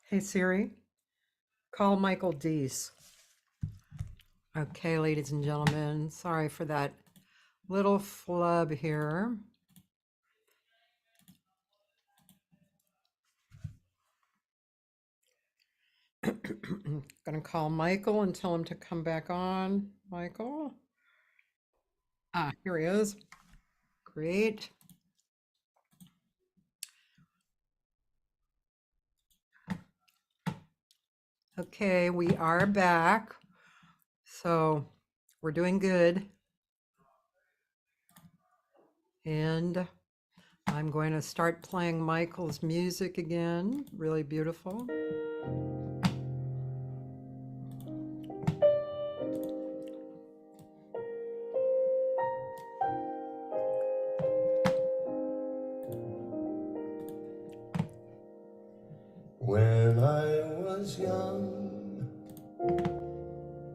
Hey Siri, call Michael Dees. Okay, ladies and gentlemen, sorry for that little flub here. Gonna call Michael and tell him to come back on. Michael? Ah, here he is. Great. Okay, we are back. So we're doing good. And I'm going to start playing Michael's music again. Really beautiful. When I was young,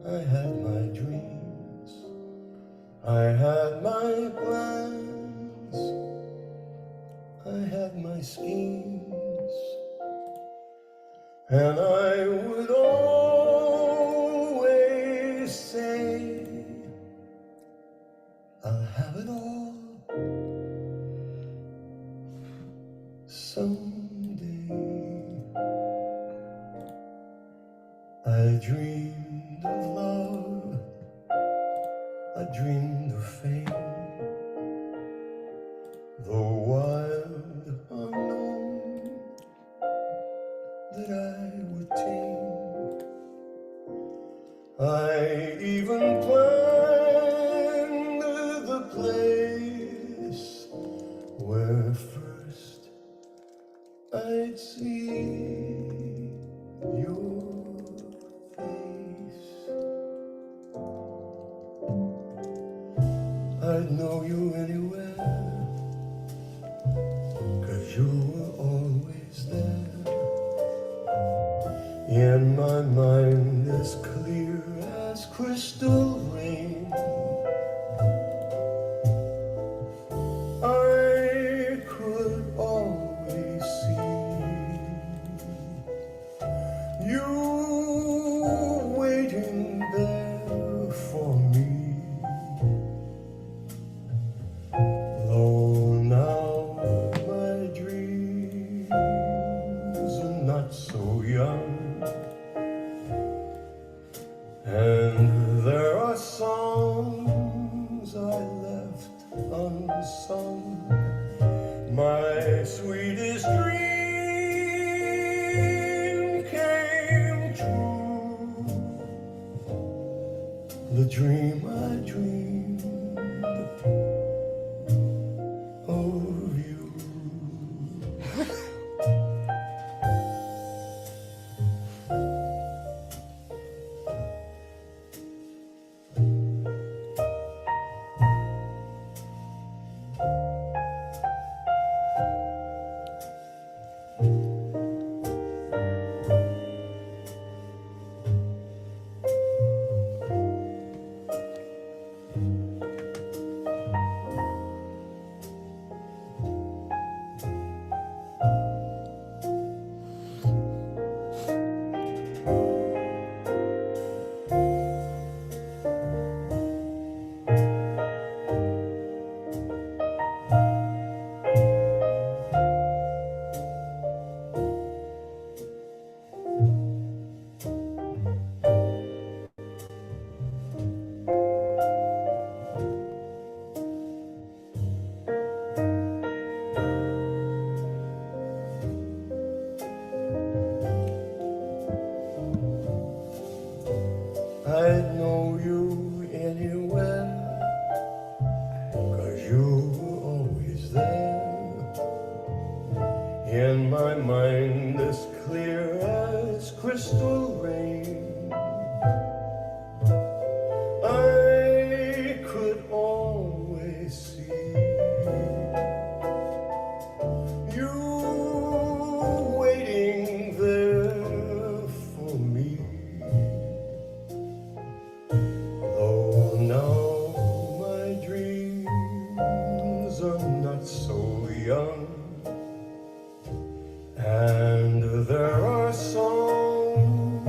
I had my dreams, I had my plans, I had my schemes, and I would always say, I'll have it all someday. I dreamed of love, I dreamed of fame, the wild unknown that I would tame. I even planned the place where first I'd see your face. I'd know you anywhere, 'cause you were always there. In my mind as clear as crystal rain, I could always see you waiting there for me. Though now my dreams are not so young, and there are songs I left unsung, my sweetest dream came true. The dream I dreamed of you. There are songs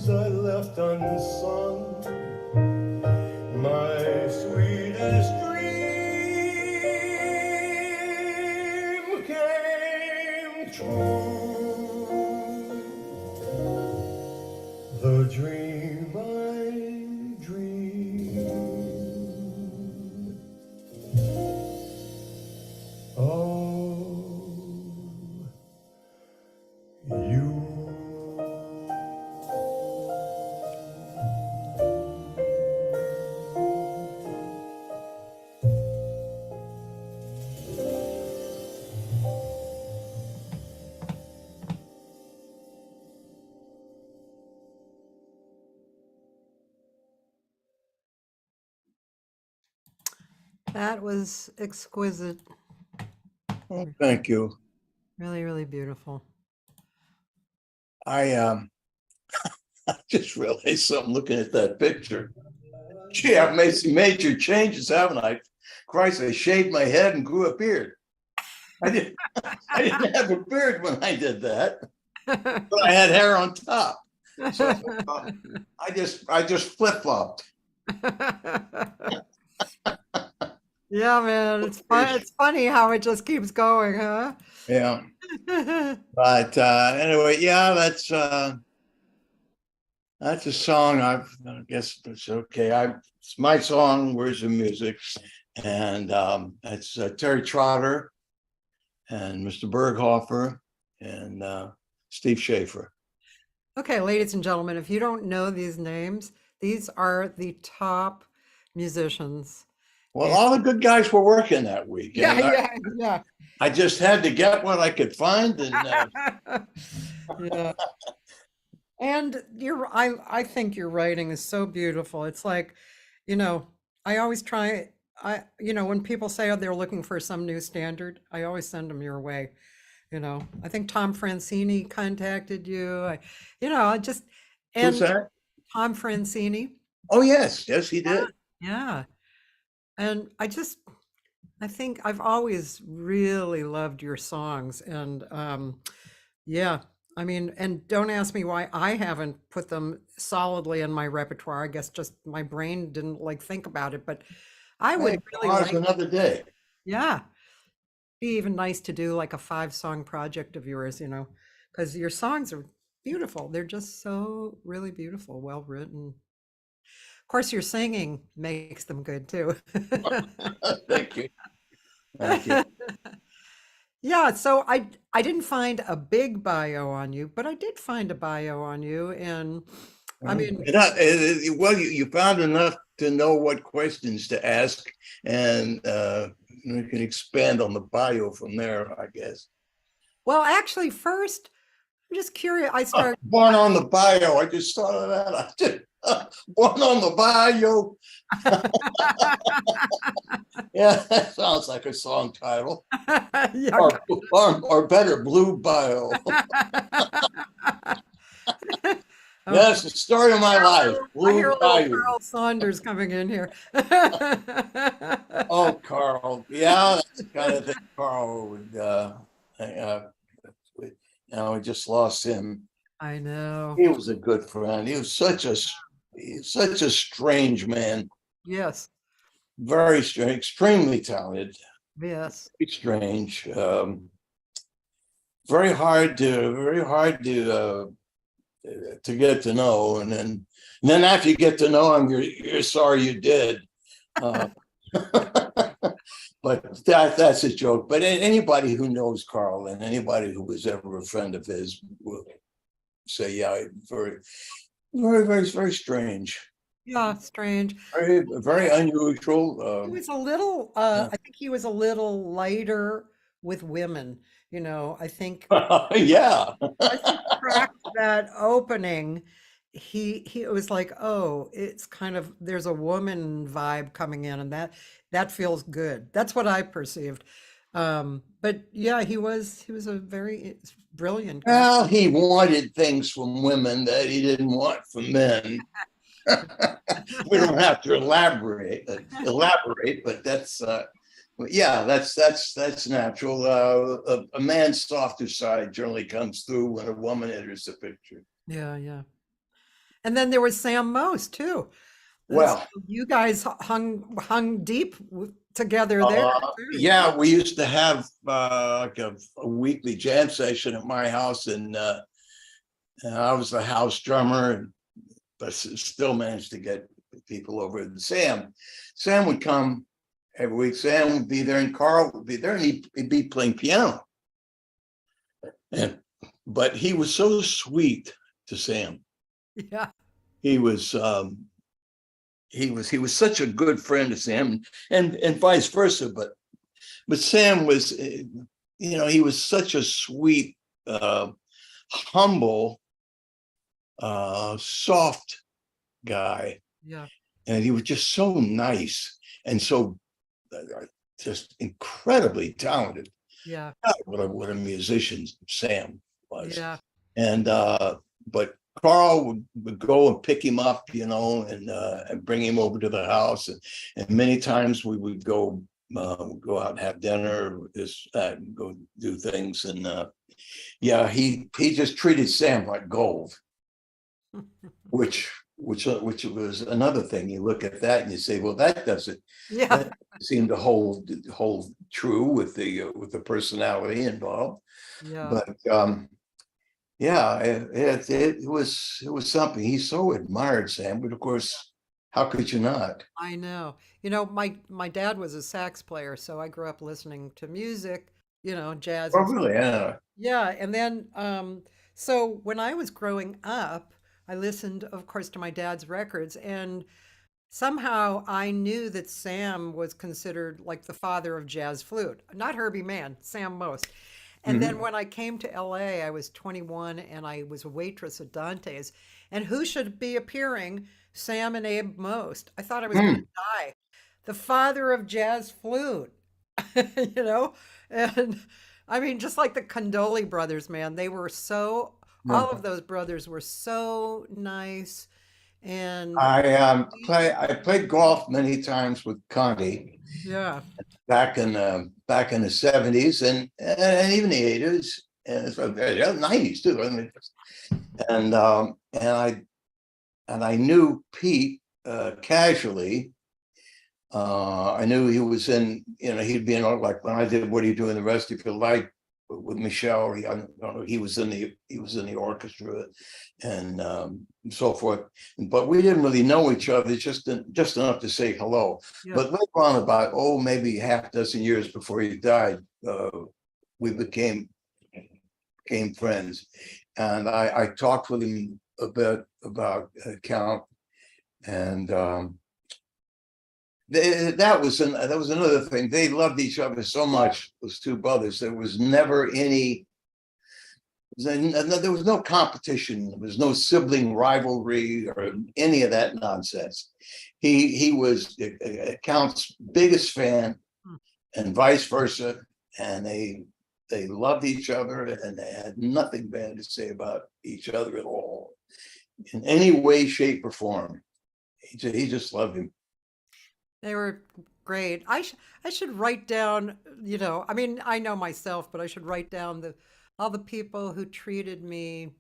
I left unsung, my sweetest dream came true. The dream I dreamed. Oh, you. That was exquisite. Oh, thank you. Really, really beautiful. I just realized something looking at that picture. Gee, I've made some major changes, haven't I? Christ, I shaved my head and grew a beard. I didn't have a beard when I did that, but I had hair on top. So I just flip-flopped. Yeah, man, it's fun. It's funny how it just keeps going, huh? Yeah. But anyway, yeah, that's a song. I guess it's okay. It's my song. Where's the music? And it's Terry Trotter and Mr. Berghofer and Steve Schaefer. Okay, ladies and gentlemen, if you don't know these names, these are the top musicians. Well, all the good guys were working that week. Yeah. I just had to get what I could find, and Yeah. And I think your writing is so beautiful. It's like, I always try, when people say, oh, they're looking for some new standard, I always send them your way. I think Tom Francini contacted you. who's that? Tom Francini. Oh, yes, he did. Yeah. And I think I've always really loved your songs. And yeah, I mean, and don't ask me why I haven't put them solidly in my repertoire. I guess just my brain didn't think about it, but I would really like another day. Yeah. Be even nice to do like a 5-song project of yours, because your songs are beautiful. They're just so really beautiful, well written. Of course, your singing makes them good too. Thank you. Thank you. Yeah, so I didn't find a big bio on you, but I did find a bio on you, and I mean, well, you found enough to know what questions to ask, and you can expand on the bio from there, I guess. well, actually, first, I'm just curious. I started Born on the bio. I just thought of that. I did. Born on the bio. Yeah, that sounds like a song title. Yeah. Or better, Blue Bio. Yes, the story of my life. I hear a little Bio. Carl Saunders coming in here. Oh, Carl. Yeah, that's the kind of thing Carl would. We just lost him. I know. He was a good friend. He was such a strange man. Yes. Very strange, extremely talented. Yes. Very strange. Very hard to get to know, and then after you get to know him, you're sorry you did. But that's a joke. But anybody who knows Carl and anybody who was ever a friend of his will say, yeah, very, very, very, very strange. Yeah, strange. Very, very unusual. He was a little, Yeah. I think he was a little lighter with women, I think. Yeah. I think cracked that opening. He it was like, oh, it's kind of there's a woman vibe coming in, and that feels good. That's what I perceived. But yeah, he was a very brilliant guy. Well, he wanted things from women that he didn't want from men. We don't have to elaborate, but that's Yeah, that's natural. A man's softer side generally comes through when a woman enters the picture. Yeah, yeah. And then there was Sam Most too. So Well, you guys hung deep together there too. yeah, we used to have like a weekly jam session at my house, and I was the house drummer, but still managed to get people over. And Sam would come every week. Sam would be there, and Carl would be there, and he'd be playing piano. And but he was so sweet to Sam. Yeah, He was he was such a good friend to Sam, and vice versa. But Sam was, he was such a sweet, humble, soft guy, yeah, and he was just so nice and so just incredibly talented. yeah, God, what a musician Sam was. yeah, And but Carl would go and pick him up, and bring him over to the house, and many times we would go out and have dinner, go do things, and yeah, he just treated Sam like gold, which was another thing. You look at that and you say, well, yeah, that seemed to hold true with the personality involved, yeah. but yeah, it was something. He so admired Sam, but of course, how could you not? I know. My dad was a sax player, so I grew up listening to music, jazz Oh, and stuff. really? Yeah. Yeah, and then so when I was growing up, I listened, of course, to my dad's records, and somehow I knew that Sam was considered like the father of jazz flute. Not Herbie Mann, Sam Most. And then Mhm. when I came to LA, I was 21 and I was a waitress at Dante's. And who should be appearing? Sam and Abe Most. I thought I was going to Hmm. die. The father of jazz flute, you know? And I mean, just like the Condoli brothers, man, Yeah. all of those brothers were so nice and I played golf many times with Conti yeah, back in the 70s and even the 80s and yeah, 90s too. I mean, and I knew Pete casually. I knew he was he'd be in like when I did What Do You Do in the Rest of Your Life with Michelle. He was in the orchestra and so forth. But we didn't really know each other, just enough to say hello. yeah. But later on, about maybe half a dozen years before he died, we became friends, and I talked with him a bit about Count, and that was another thing. They loved each other so much, those two brothers. There was never there was no competition. There was no sibling rivalry or any of that nonsense. He was Count's biggest fan, Hmm. and vice versa. And they loved each other, and they had nothing bad to say about each other at all, in any way, shape, or form. He just loved him. They were great. I should write down, I mean, I know myself, but I should write down the all the people who treated me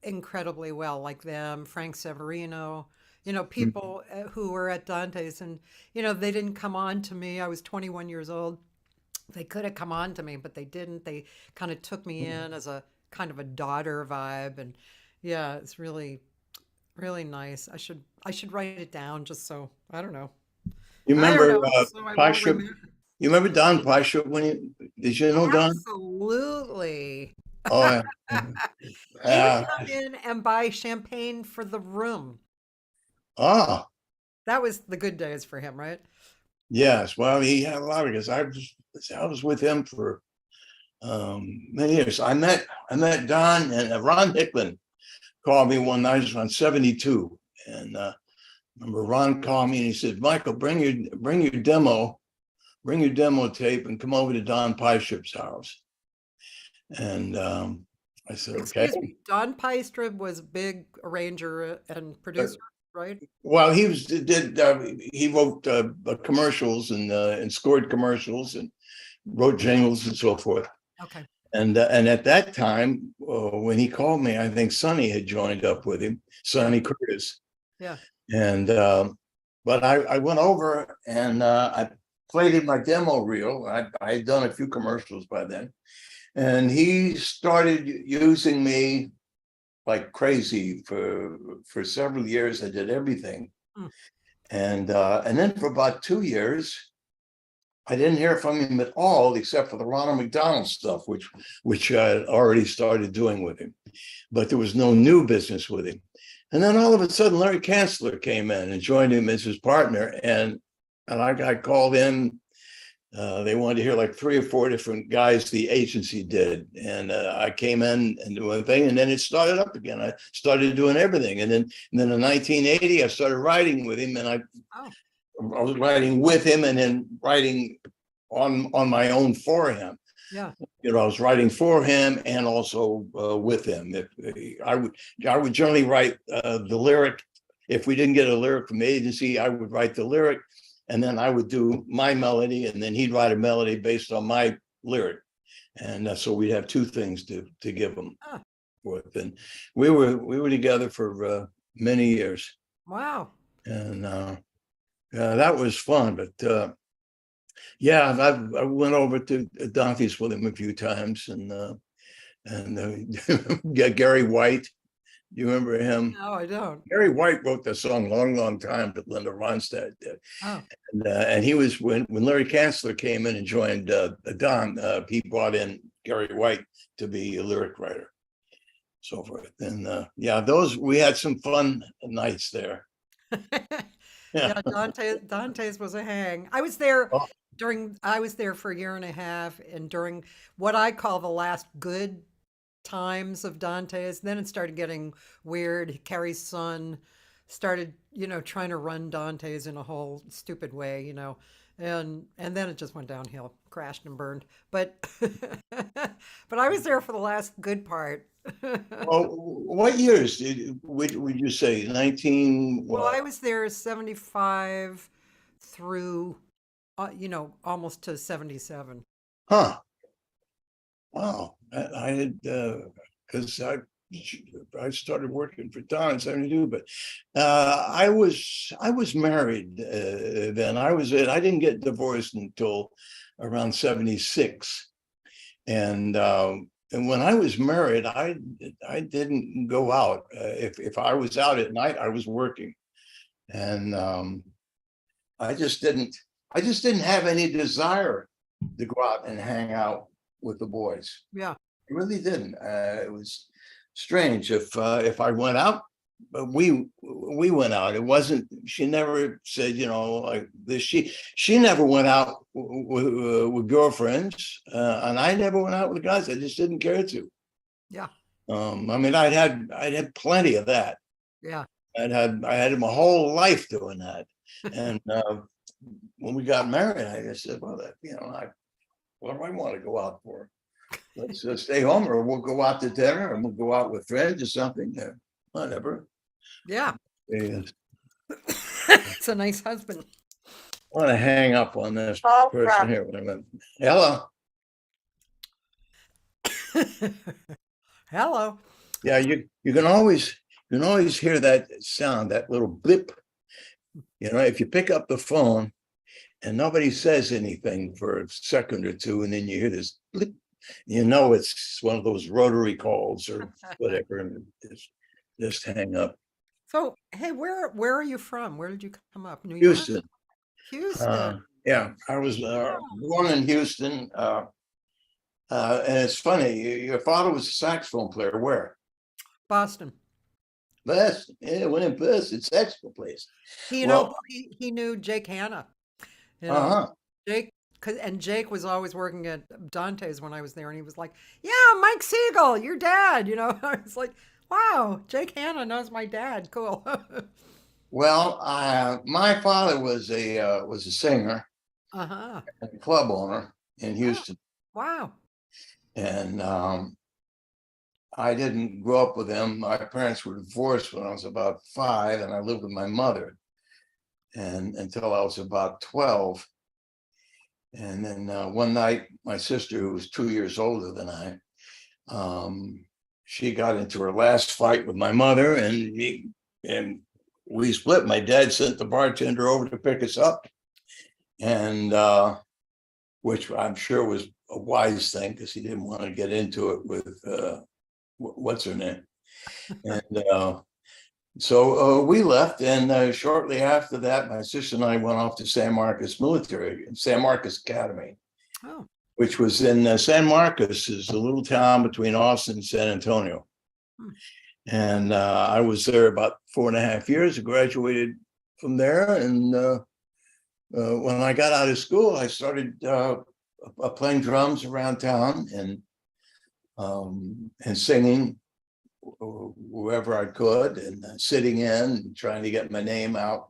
incredibly well, like them, Frank Severino, people who were at Dante's and, they didn't come on to me. I was 21 years old. They could have come on to me, but they didn't. They kind of took me in as a kind of a daughter vibe. And yeah, it's really, really nice. I should write it down just so I don't know. You I don't remember know, so I won't Pasha? remember. You remember Don Pasha did you know Don? Absolutely. Oh, He would yeah. come in and buy champagne for the room. Ah, That was the good days for him, right? yes. Well, he had a lot of guys. I was with him for many years. I met Don, and Ron Hicklin called me one night. It was on 72, and remember Ron called me and he said, "Michael, bring your demo tape, and come over to Don Pyship's house." And I said, "Okay." Excuse me. Don Pystrib was a big arranger and Uh, producer. right? Well, he wrote commercials and scored commercials and wrote jingles and so forth. Okay. And at that time, when he called me, I think Sonny had joined up with him, Sonny Curtis. Yeah. And but I went over and I played him my demo reel. I had done a few commercials by then, and he started using me like crazy for several years. I did everything, Mm. and then for about 2 years, I didn't hear from him at all, except for the Ronald McDonald stuff, which I had already started doing with him. But there was no new business with him. And then all of a sudden, Larry Kanzler came in and joined him as his partner. And I called in. They wanted to hear like 3 or 4 different guys the agency did. And I came in and do one thing, and then it started up again. I started doing everything. And then in 1980, I started writing with him, and I was writing with him and then writing on my own for him. Yeah. You know, I was writing for him and also with him. I would generally write the lyric. If we didn't get a lyric from the agency, I would write the lyric, and then I would do my melody, and then he'd write a melody based on my lyric. And so we'd have 2 things to give him with. And we were together for many years. Wow. And that was fun. But yeah, I went over to Dante's with him a few times, and Gary White. Do you remember him? No, I don't. Gary White wrote the song "Long Time" that Linda Ronstadt did. Oh. And he was when Larry Kanzler came in and joined Don. He brought in Gary White to be a lyric writer, so forth. And yeah, we had some fun nights there. Yeah, Dante's was a hang. I was there Oh. I was there for a year and a half, and during what I call the last good times of Dante's, then it started getting weird. Carrie's son started, trying to run Dante's in a whole stupid way, and then it just went downhill, crashed and burned. But but I was there for the last good part. Well, what years would you say? 19 Well, what? I was there 75 through, almost to 77. Huh. Wow. I had because I started working for Don in 72, but I was married then. I didn't get divorced until around 76. And when I was married, I didn't go out. If I was out at night, I was working. And I just didn't have any desire to go out and hang out with the boys. Yeah. I really didn't. It was strange. If I went out, we went out. It wasn't. She never said, like this. She never went out with girlfriends, and I never went out with guys. I just didn't care to. Yeah. I mean, I'd had plenty of that. Yeah. I had my whole life doing that, and when we got married, I just said, well, what do I want to go out for? Let's just stay home, or we'll go out to dinner, and we'll go out with friends or something. Whatever. Yeah. Yes. It's a nice husband. I want to hang up on this person here. Wait a minute. Hello. Hello. Yeah, you can always hear that sound, that little blip. If you pick up the phone and nobody says anything for a second or two, and then you hear this blip, it's one of those rotary calls or whatever, and just hang up. So, hey, where are you from? Where did you come up? New York? Houston. Houston. Yeah, I was born in Houston. And it's funny, your father was a saxophone player. Where? Boston. Boston. Yeah, went in Boston, saxophone place. He knew Jake Hanna. Jake, and Jake was always working at Dante's when I was there, and he was like, "Yeah, Mike Segal, your dad." I was like, "Wow, Jake Hanna knows my dad. Cool." Well, my father was a singer, and a club owner in Houston. Wow. And I didn't grow up with them. My parents were divorced when I was about 5, and I lived with my mother and until I was about 12. And then one night, my sister, who was 2 years older than I, she got into her last fight with my mother, and we split. My dad sent the bartender over to pick us up, and which I'm sure was a wise thing because he didn't want to get into it with what's her name. And so we left, and shortly after that, my sister and I went off to San Marcos Academy, Oh, which was in San Marcos, is a little town between Austin and San Antonio. Hmm. And I was there about 4.5 years. I graduated from there, and when I got out of school, I started playing drums around town and singing wherever I could, and sitting in and trying to get my name out,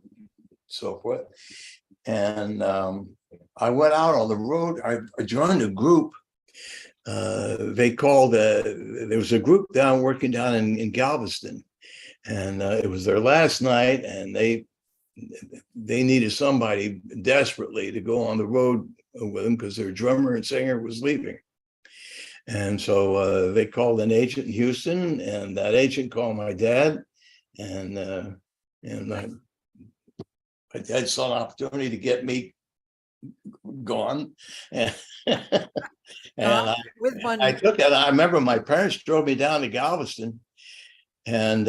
so forth. And I went out on the road. I joined a group. They called, there was a group working down in Galveston, and it was their last night, and they needed somebody desperately to go on the road with them because their drummer and singer was leaving. And so they called an agent in Houston, and that agent called my dad, and my dad saw an opportunity to get me gone, and, with money. I took it. I remember my parents drove me down to Galveston, and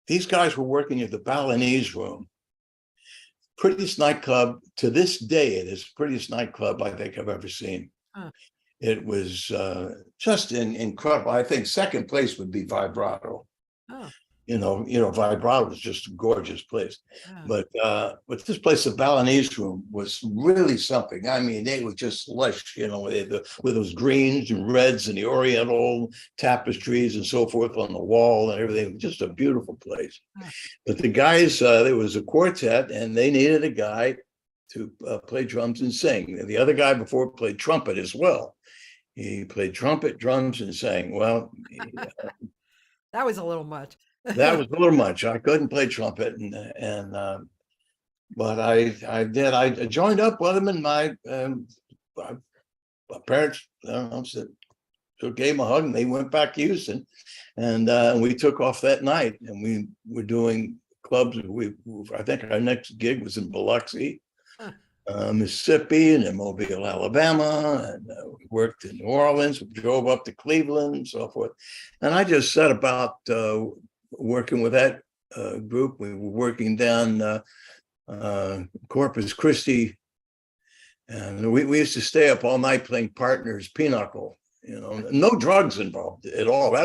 these guys were working at the Balinese Room, prettiest nightclub to this day. It is the prettiest nightclub I think I've ever seen. Huh. It was just incredible. I think second place would be Vibrato. Oh, You know, Vibrato was just a gorgeous place. yeah. But this place, the Balinese Room, was really something. I mean, they were just lush, with those greens and reds and the Oriental tapestries and so forth on the wall and everything. Just a beautiful place. Yeah. But the guys, there was a quartet, and they needed a guy to play drums and sing. And the other guy before played trumpet as well. He played trumpet, drums, and sang. Well, That was a little much. that was a little much. I couldn't play trumpet, but I did. I joined up with him, and my parents, I don't know, so gave him a hug, and they went back to Houston, and we took off that night, and we were doing clubs. I think our next gig was in Biloxi, Mississippi, and in Mobile, Alabama, and we worked in New Orleans. We drove up to Cleveland and so forth. And I just set about working with that group. We were working down Corpus Christi, and we used to stay up all night playing partners pinochle. No drugs involved at all.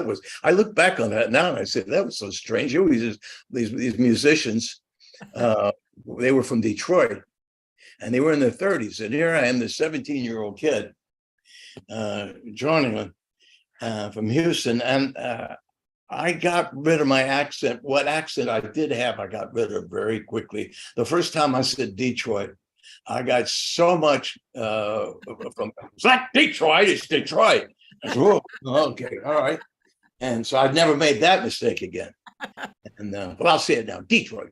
I look back on that now and I said, that was so strange. These musicians, they were from Detroit, and they were in their 30s. And here I am, the 17-year-old kid, joining them from Houston. And I got rid of my accent. What accent I did have, I got rid of very quickly. The first time I said Detroit, I got so much from, it's not Detroit, it's Detroit. I said, oh, okay, all right. And so I've never made that mistake again. And but I'll say it now, Detroit.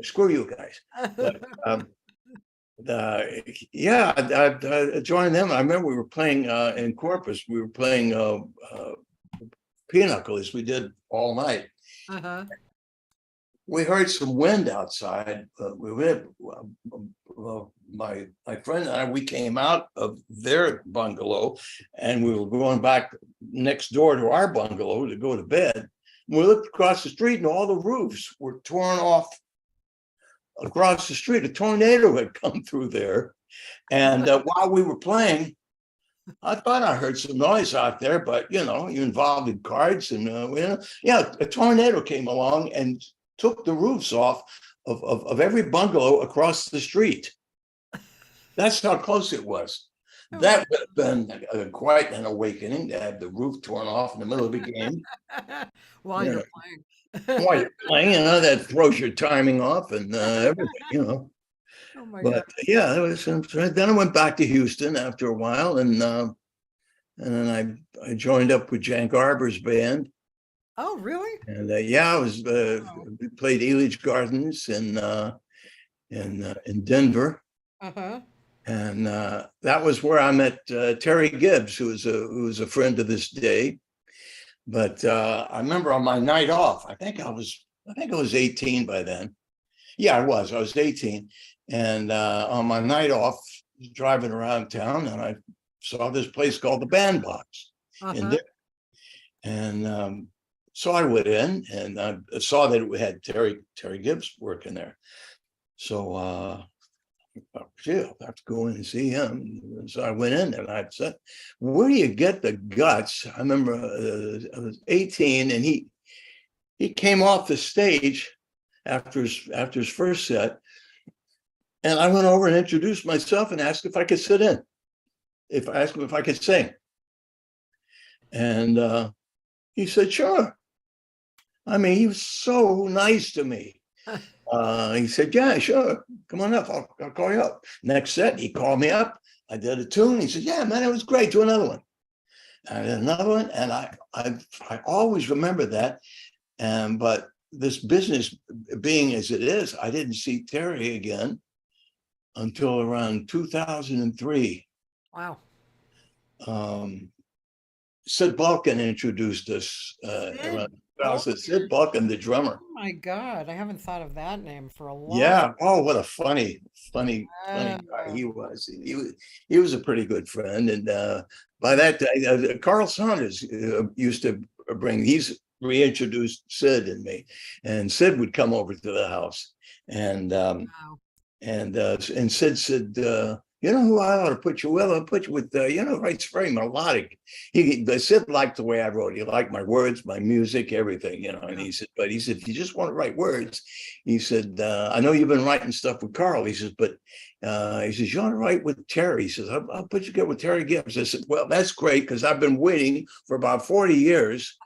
Screw you guys. But yeah, I joined them. I remember we were playing in Corpus. We were playing pinochle as we did all night. Uh-huh. We heard some wind outside. My friend and I, we came out of their bungalow, and we were going back next door to our bungalow to go to bed. We looked across the street, and all the roofs were torn off across the street. A tornado had come through there, and while we were playing, I thought I heard some noise out there, but you're involved in cards, and a tornado came along and took the roofs off of every bungalow across the street. That's how close it was. That would have been quite an awakening to have the roof torn off in the middle of the game. While you're playing. While you're playing, that throws your timing off and everything, Oh my But God. yeah, it was. Then I went back to Houston after a while, and and then I joined up with Jan Garber's band. Oh, really? And yeah, I was we played Elitch Gardens in Denver. Uh-huh. And that was where I met Terry Gibbs, who was a friend to this day. But I remember on my night off, I think I was 18 by then. Yeah, I was 18. And on my night off, driving around town, and I saw this place called the Bandbox. Uh-huh. And so I went in and I saw that it had Terry Gibbs working there. So gee, I'll have to go in and see him. And so I went in and I said, where do you get the guts? I remember I was 18 and he came off the stage after his first set. And I went over and introduced myself and asked if I could sit in. I asked him if I could sing. And he said, sure. I mean, he was so nice to me. He said, yeah, sure. Come on up. I'll call you up. Next set, he called me up. I did a tune. He said, yeah, man, it was great. Do another one. I did another one. And I always remember that. But this business being as it is, I didn't see Terry again until around 2003. Wow. Sid Balkin introduced us around 2000. Sid Balkin, the drummer. Oh my God, I haven't thought of that name for a long Yeah. Oh, what a funny guy he was. He was a pretty good friend. And by that time, Carl Saunders used to bring. He's reintroduced Sid and me, and Sid would come over to the house, and Wow. and Sid said, you know who I ought to put you with? I'll put you with, writes very melodic. Sid liked the way I wrote. He liked my words, my music, everything, And he said, if you just want to write words, he said, I know you've been writing stuff with Carl. He says, but he says, you want to write with Terry? He says, I'll put you together with Terry Gibbs. I said, well, that's great, because I've been waiting for about 40 years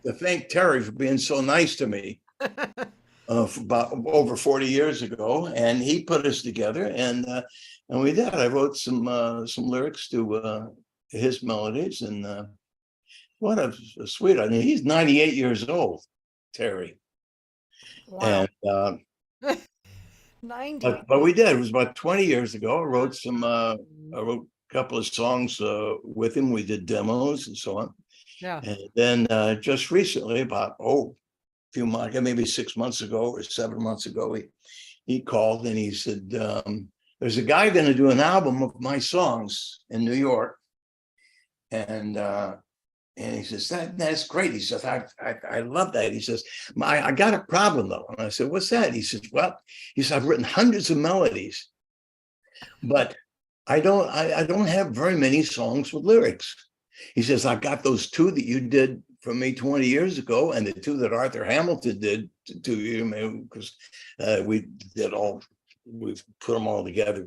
to thank Terry for being so nice to me. About over 40 years ago, and he put us together, and we did. I wrote some lyrics to his melodies, and what a sweet. I mean, he's 98 years old, Terry. Wow. And 90. but we did. It was about 20 years ago. I wrote I wrote a couple of songs with him. We did demos and so on. Yeah. And then just recently, about few months, maybe 6 months ago or 7 months ago, he called and he said, there's a guy going to do an album of my songs in New York. And he says, that's great. He says, I love that. He says, I got a problem though. And I said, what's that? He says, well, I've written hundreds of melodies, but I don't have very many songs with lyrics. He says, I got those two that you did for me 20 years ago, and the two that Arthur Hamilton did to you, because we put them all together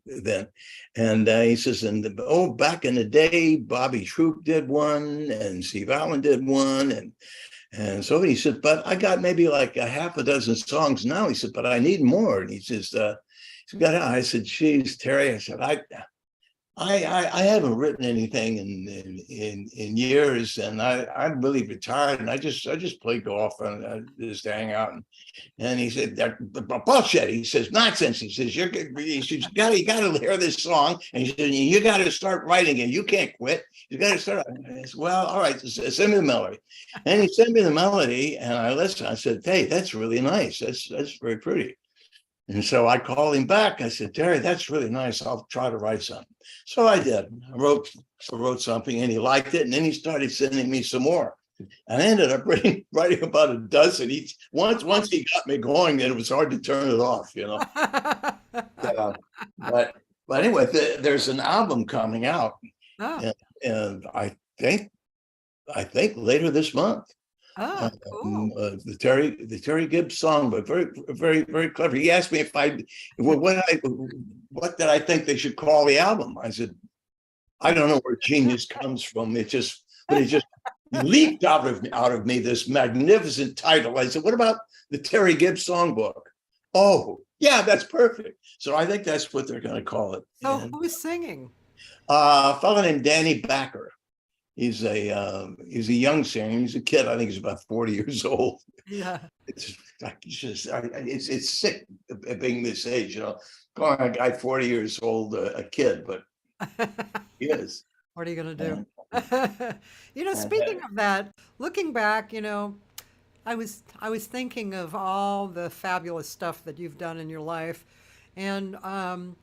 then. And he says, back in the day, Bobby Troup did one, and Steve Allen did one, and so he said, but I got maybe like a half a dozen songs now. He said, but I need more. And he says, I said, geez, Terry, I said, I haven't written anything in years, and I'm really retired, and I just play golf and I just hang out. And he said, that bullshit. He says, nonsense. He says, you got to hear this song, and he said, you got to start writing it. You can't quit. You got to start. I said, well, all right, send me the melody. And he sent me the melody, and I listened. I said, hey, that's really nice. That's very pretty. And so I called him back. I said, Terry, that's really nice. I'll try to write something. So I did. I wrote something, and he liked it. And then he started sending me some more. And I ended up writing about a dozen each. Once he got me going, then it was hard to turn it off, But anyway, there's an album coming out, and I think later this month. Oh, cool. The Terry Gibbs song, but very, very, very clever. He asked me if what did I think they should call the album? I said, I don't know where genius comes from. It just leaped out of me this magnificent title. I said, what about the Terry Gibbs songbook? Oh, yeah, that's perfect. So I think that's what they're going to call it. So who's singing? A fellow named Danny Backer. He's a young singer. He's a kid. I think he's about 40 years old. Yeah. It's like it's sick being this age, you know. Calling a guy 40 years old a kid, but he is. What are you going to do? And, You know, and speaking of that, looking back, you know, I was thinking of all the fabulous stuff that you've done in your life, and good.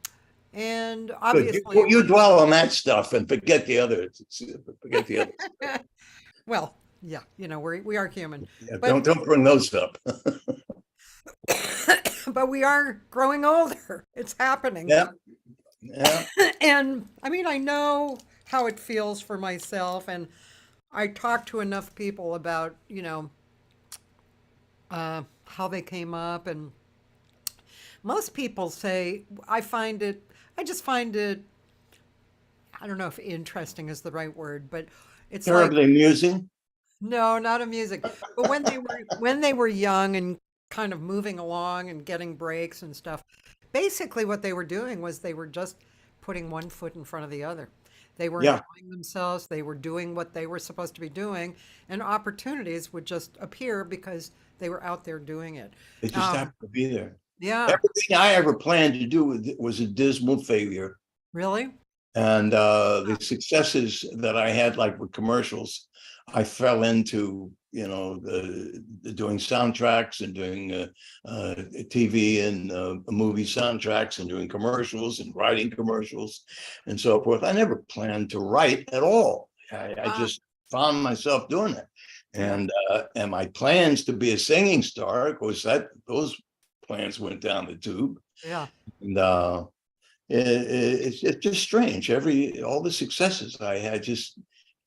obviously, You dwell on that stuff and forget the others. Forget the others. well, yeah, you know, we are human, Yeah, but don't bring those up. but we are growing older. It's happening. Yeah, yeah. And I mean, I know how it feels for myself, and I talk to enough people about, you know, how they came up, and most people say, I just find it, I don't know if interesting is the right word, but it's like, Terribly amusing. no, not amusing. But when they were young and kind of moving along and getting breaks and stuff, basically what they were doing was they were just putting one foot in front of the other. They were Yeah, enjoying themselves, they were doing what they were supposed to be doing, and opportunities would just appear because they were out there doing it. it just Um, happened to be there. yeah, Everything I ever planned to do was a dismal failure. really? And the successes that I had, like with commercials, I fell into, you know, doing soundtracks and doing TV and movie soundtracks and doing commercials and writing commercials and so forth. I never planned to write at all. I Ah, just found myself doing it. yeah, And my plans to be a singing star, of course, those plans went down the tube. yeah, And it's just strange. All the successes I had just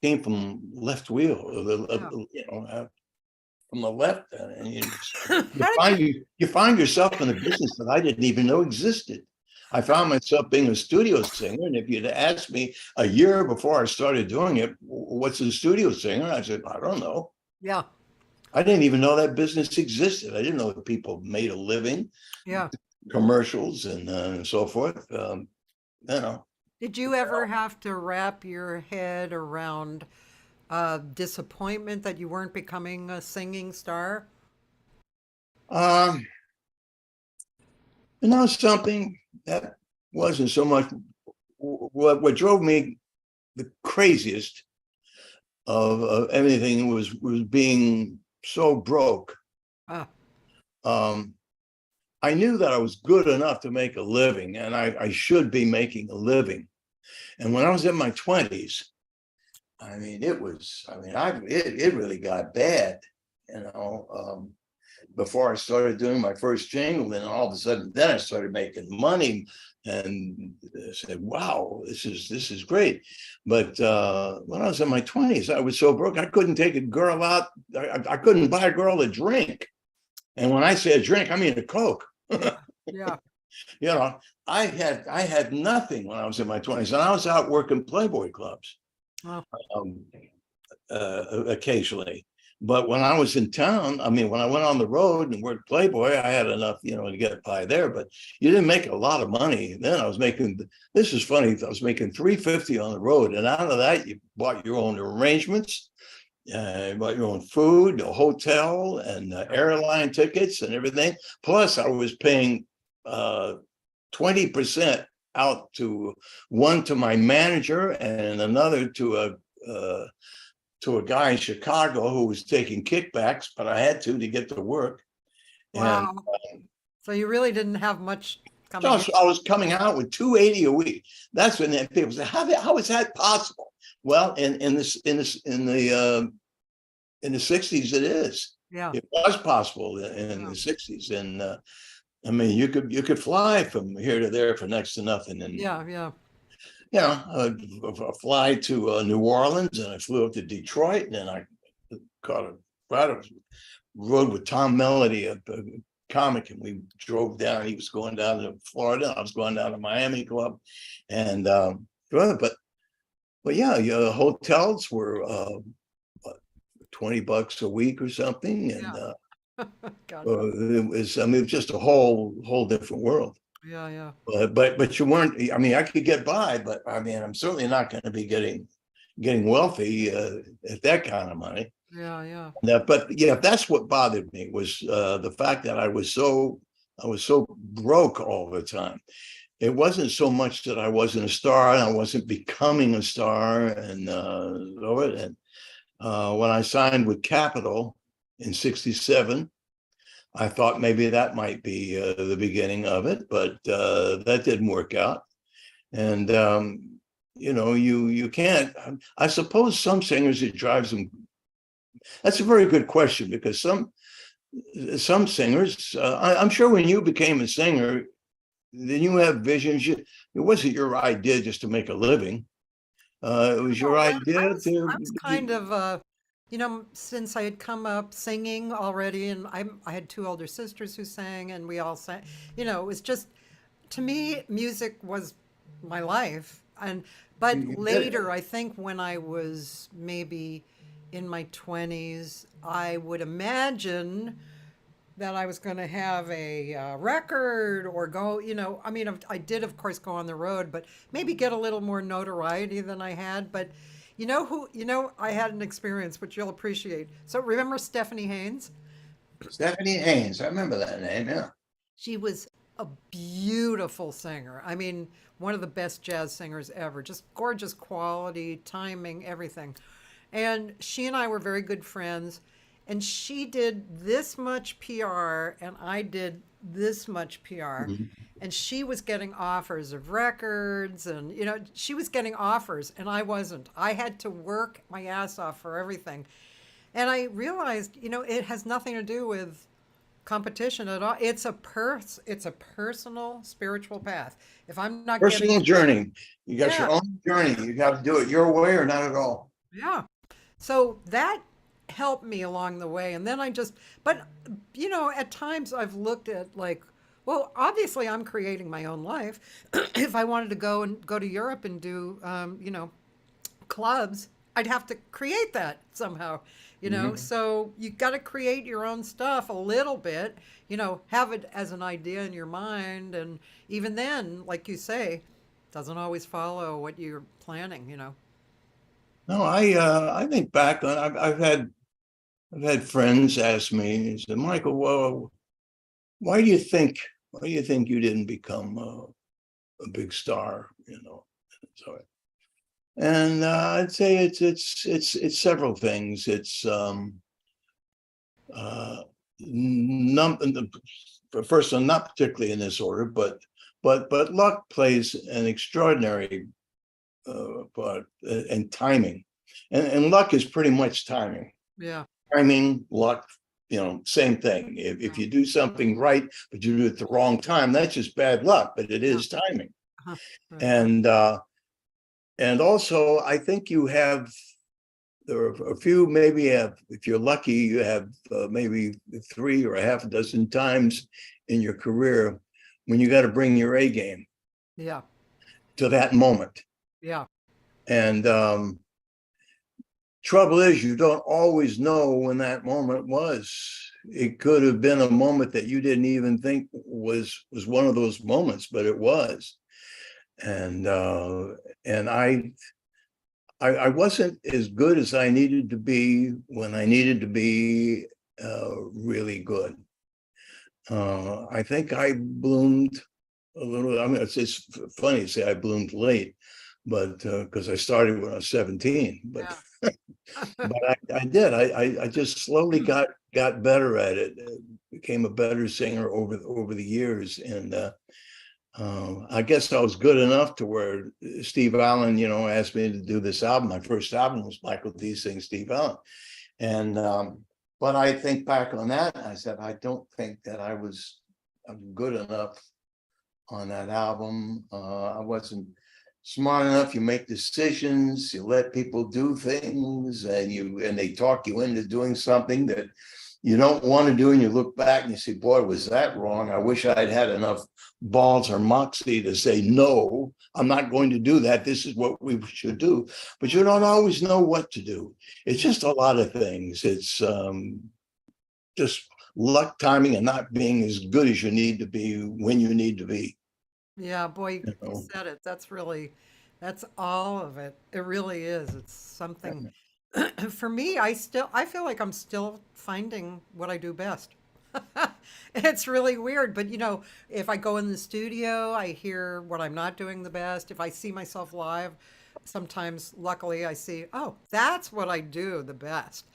came from left wheel, yeah. you know, from the left, and How did you? you find yourself in a business that I didn't even know existed. I found myself being a studio singer, and if you'd asked me a year before I started doing it, what's a studio singer? I said, I don't know. Yeah, I didn't even know that business existed. I didn't know that people made a living, yeah. commercials and so forth. You know. Did you ever have to wrap your head around disappointment that you weren't becoming a singing star? Um, and now something that wasn't so much what drove me the craziest of everything was being so broke. Ah, Um, I knew that I was good enough to make a living, and I should be making a living. And when I was in my 20s, I mean, it really got bad, you know. Before I started doing my first jingle, then all of a sudden, then I started making money, and I said, "Wow, this is great." But when I was in my 20s, I was so broke I couldn't take a girl out. I couldn't buy a girl a drink, and when I say a drink, I mean a Coke. yeah, yeah. You know, I had nothing when I was in my 20s, and I was out working Playboy clubs Oh, um, occasionally. But when I was in town, I mean, when I went on the road and worked Playboy, I had enough, you know, to get by there. But you didn't make a lot of money. Then I was making. This is funny. I was making $350 on the road, and out of that, you bought your own arrangements, bought your own food, a hotel, and airline tickets and everything. Plus, I was paying 20% out to one to my manager and another to a guy in Chicago who was taking kickbacks, but I had to get to work. And wow. So you really didn't have much so coming in. I was coming out with $280 a week. That's when people say, how is that possible? Well, in the 60s, it is. Yeah, It was possible in yeah, the 60s. And I mean, you could fly from here to there for next to nothing. And yeah, yeah. you know, I fly to New Orleans, and I flew up to Detroit, and then I caught a rode with Tom Melody, a comic, and we drove down. He was going down to Florida. I was going down to Miami Club, and but yeah, hotels were $20 a week or something, and Yeah. Gotcha. it was, I mean, it was just a whole different world. Yeah, yeah. But you weren't. I mean, I could get by, but I mean, I'm certainly not going to be getting wealthy at that kind of money. Yeah. But yeah, that's what bothered me was the fact that I was so broke all the time. It wasn't so much that I wasn't a star and I wasn't becoming a star, and when I signed with Capitol in '67, I thought maybe that might be the beginning of it, but that didn't work out. And you can't. I suppose some singers, it drives them. That's a very good question, because some singers, I'm sure when you became a singer, then you have visions. It wasn't your idea just to make a living. It was your idea I was kind of, since I had come up singing already, and I had two older sisters who sang, and we all sang. It was just, to me, music was my life. But later, I think when I was maybe in my 20s, I would imagine that I was going to have a record or go, I mean, I did, of course, go on the road, but maybe get a little more notoriety than I had. But I had an experience which you'll appreciate. So remember Stephanie Haynes? Stephanie Haynes, I remember that name. Yeah. She was a beautiful singer. I mean, one of the best jazz singers ever. Just gorgeous quality, timing, everything. And she and I were very good friends. And she did this much PR, and I did this much PR. And she was getting offers of records, and, she was getting offers, and I wasn't. I had to work my ass off for everything. And I realized, it has nothing to do with competition at all. It's a personal spiritual path. If I'm not Personal journey. You got Yeah. your own journey. You got to do it your way or not at all. Yeah. So that helped me along the way. And then but at times I've looked at like, well, obviously I'm creating my own life. If I wanted to go to Europe and do, clubs, I'd have to create that somehow, So you got to create your own stuff a little bit, have it as an idea in your mind. And even then, like you say, doesn't always follow what you're planning. No, I think back on I've had friends ask me, said, Michael, well, why do you think you didn't become a big star? So, and I'd say it's several things. It's first, not particularly in this order, but luck plays an extraordinary part, and timing, and luck is pretty much timing. Yeah. Timing, luck, same thing. If you do something right, but you do it at the wrong time, that's just bad luck, but it is timing. Uh-huh. Right. And also, I think there are a few, maybe if you're lucky, you have maybe 3 or a half a dozen times in your career when you got to bring your A game. Yeah. To that moment. Yeah. And trouble is, you don't always know when that moment was. It could have been a moment that you didn't even think was one of those moments, but it was. And I wasn't as good as I needed to be when I needed to be really good. I think I bloomed a little. I mean, it's funny to say I bloomed late, but because I started when I was 17. But Yeah. but I did. I just slowly got better at it. Became a better singer over the years, and I guess I was good enough to where Steve Allen, asked me to do this album. My first album was Michael Dees sings Steve Allen, and but I think back on that, I said I don't think that I'm good enough on that album. I wasn't smart enough. You make decisions, you let people do things, and they talk you into doing something that you don't want to do, and you look back and you say, boy, was that wrong? I wish I'd had enough balls or moxie to say, no, I'm not going to do that. This is what we should do. But you don't always know what to do. It's just a lot of things. It's just luck, timing, and not being as good as you need to be when you need to be. Yeah, boy, you said it. That's really That's all of it. It really is. It's something for me, I feel like I'm still finding what I do best. It's really weird, but if I go in the studio, I hear what I'm not doing the best. If I see myself live, sometimes luckily I see, oh, that's what I do the best.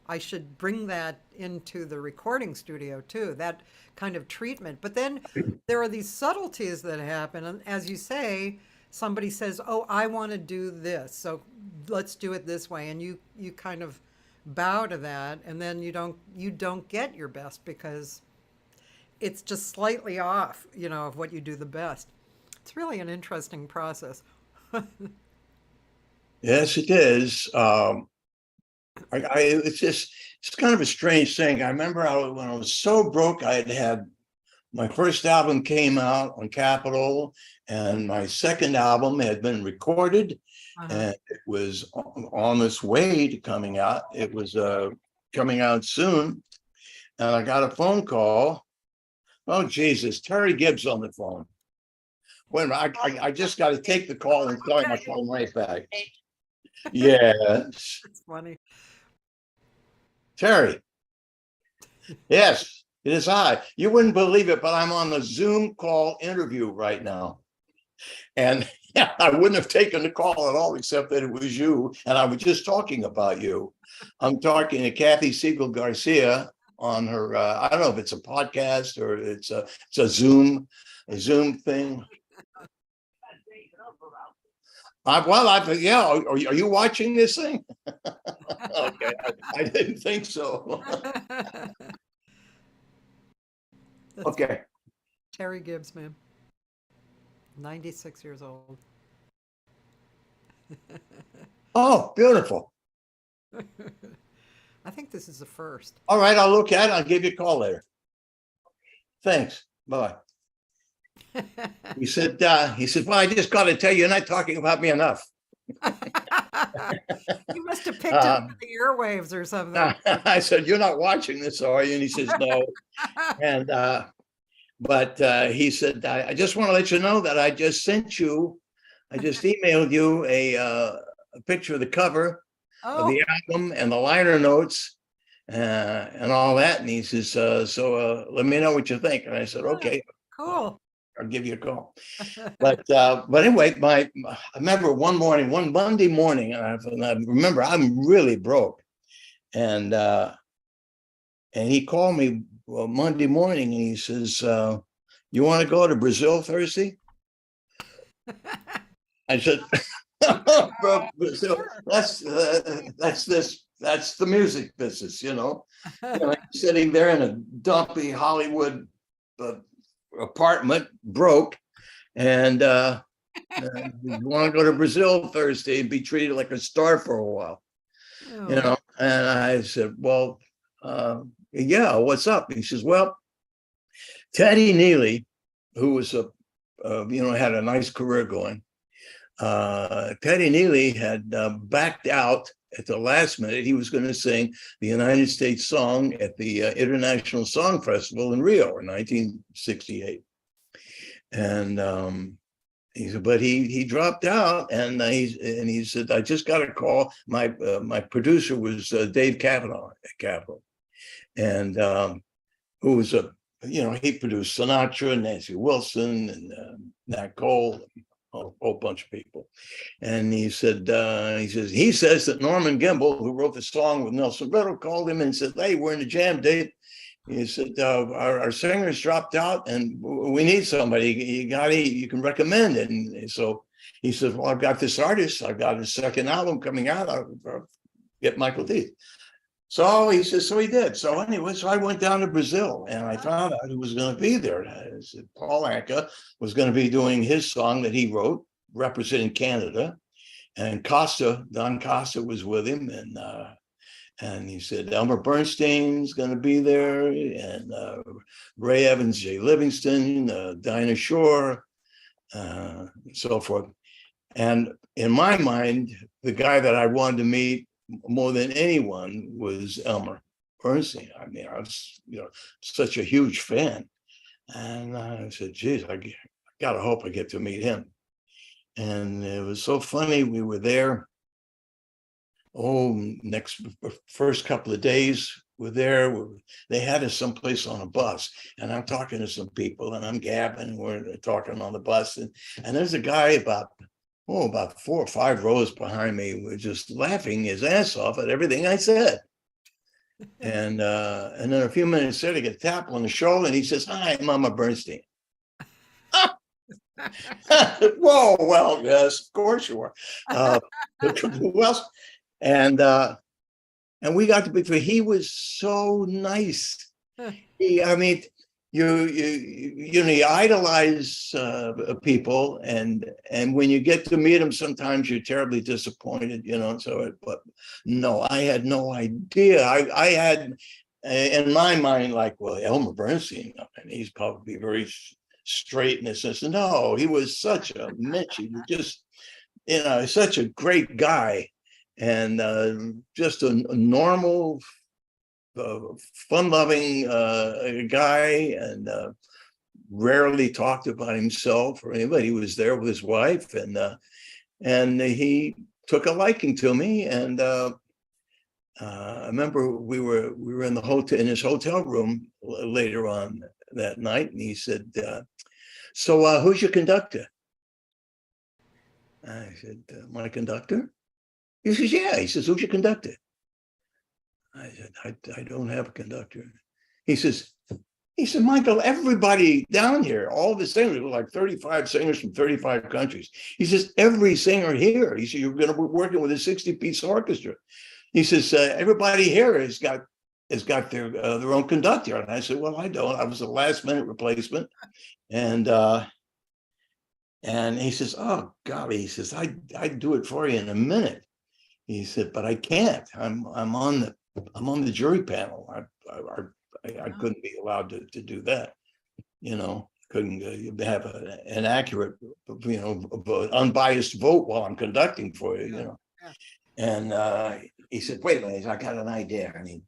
I should bring that into the recording studio too, that kind of treatment. But then there are these subtleties that happen. And as you say, somebody says, oh, I want to do this. So let's do it this way. And you kind of bow to that. And then you don't get your best because it's just slightly off, of what you do the best. It's really an interesting process. Yes, it is. It's kind of a strange thing. I remember when I was so broke, I had my first album came out on Capitol, and my second album had been recorded, Uh-huh. and it was on its way to coming out. It was coming out soon, and I got a phone call. Oh Jesus, Terry Gibbs on the phone. When I just got to take the call and call my phone right back. Yes, It's funny. Terry. Yes, it is I. You wouldn't believe it, but I'm on a Zoom call interview right now. And I wouldn't have taken the call at all, except that it was you. And I was just talking about you. I'm talking to Cathy Segal-Garcia on her, I don't know if it's a podcast or it's a Zoom thing. Are you watching this thing? Okay, I didn't think so. That's Okay. Terry Gibbs, man. 96 years old. Oh, beautiful. I think this is the first. All right, I'll look at it. I'll give you a call later. Thanks. Bye. He said, well, I just got to tell you, you're not talking about me enough. You must have picked it up in the airwaves or something. I said, you're not watching this, are you? And he says, no. And but he said, I just want to let you know that I just emailed you a picture of the cover of the album and the liner notes and all that. And he says, so let me know what you think. And I said, okay, Cool. I'll give you a call. But anyway, I remember one Monday morning, and I remember I'm really broke, and he called me Monday morning, and he says, "You want to go to Brazil Thursday?" I said, Brazil, that's the music business, sitting there in a dumpy Hollywood apartment, broke, and want to go to Brazil Thursday and be treated like a star for a while, And I said, well, yeah, what's up? He says, well, Teddy Neely, who was had a nice career going. Teddy Neely had backed out at the last minute. He was going to sing the United States song at the International Song Festival in Rio in 1968. And he said, but he dropped out, and he said, I just got a call. My producer was Dave Kavanaugh at Capitol, and who was he produced Sinatra, Nancy Wilson, and Nat Cole, a whole bunch of people. And he said, he says that Norman Gimbel, who wrote the song with Nelson Riddle, called him and said, hey, we're in the jam, Dave. He said, our singers dropped out and we need somebody. You can recommend it. And so he said, well, I've got this artist. I've got his second album coming out. I'll get Michael Dees. So he says, so he did. So anyway, so I went down to Brazil and I found out who was going to be there. Paul Anka was going to be doing his song that he wrote, representing Canada. And Don Costa was with him. And he said, Elmer Bernstein's going to be there, and Ray Evans, Jay Livingston, Dinah Shore, so forth. And in my mind, the guy that I wanted to meet more than anyone was Elmer Bernstein. I mean, I was, such a huge fan. And I said, geez, I got to hope I get to meet him. And it was so funny. We were there. First couple of days we're there. They had us someplace on a bus, and I'm talking to some people, and I'm gabbing. We're talking on the bus, and there's a guy about 4 or 5 rows behind me, was just laughing his ass off at everything I said. And then a few minutes later, I get a tap on the shoulder, and he says, "Hi, Mama Bernstein." Whoa, well, yes, of course you are. Who else? And we got to be. He was so nice. I mean, you idolize people, and when you get to meet them, sometimes you're terribly disappointed, but no, I had no idea. I had in my mind, like, well, Elmer Bernstein, and he's probably very straight in this sense. No, he was such a Mitch. He was just, such a great guy, and just a normal, fun-loving guy, and rarely talked about himself or anybody. He was there with his wife, and he took a liking to me. And I remember we were in the hotel, in his hotel room later on that night, and he said, "So who's your conductor?" I said, "My conductor?" He says, "Yeah." He says, "Who's your conductor?" I said, I don't have a conductor." He said, "Michael, everybody down here, all the singers, like 35 singers from 35 countries." He says, "Every singer here," he said, "you're going to be working with a 60-piece orchestra." He says, "Everybody here has got their own conductor." And I said, "Well, I don't. I was a last-minute replacement." And he says, "Oh, golly," he says, I'd do it for you in a minute." He said, "But I can't. I'm on the jury panel. I couldn't be allowed to do that. Couldn't have an accurate, unbiased vote while I'm conducting for you. Yeah. And he said, "Wait a minute, I got an idea." And he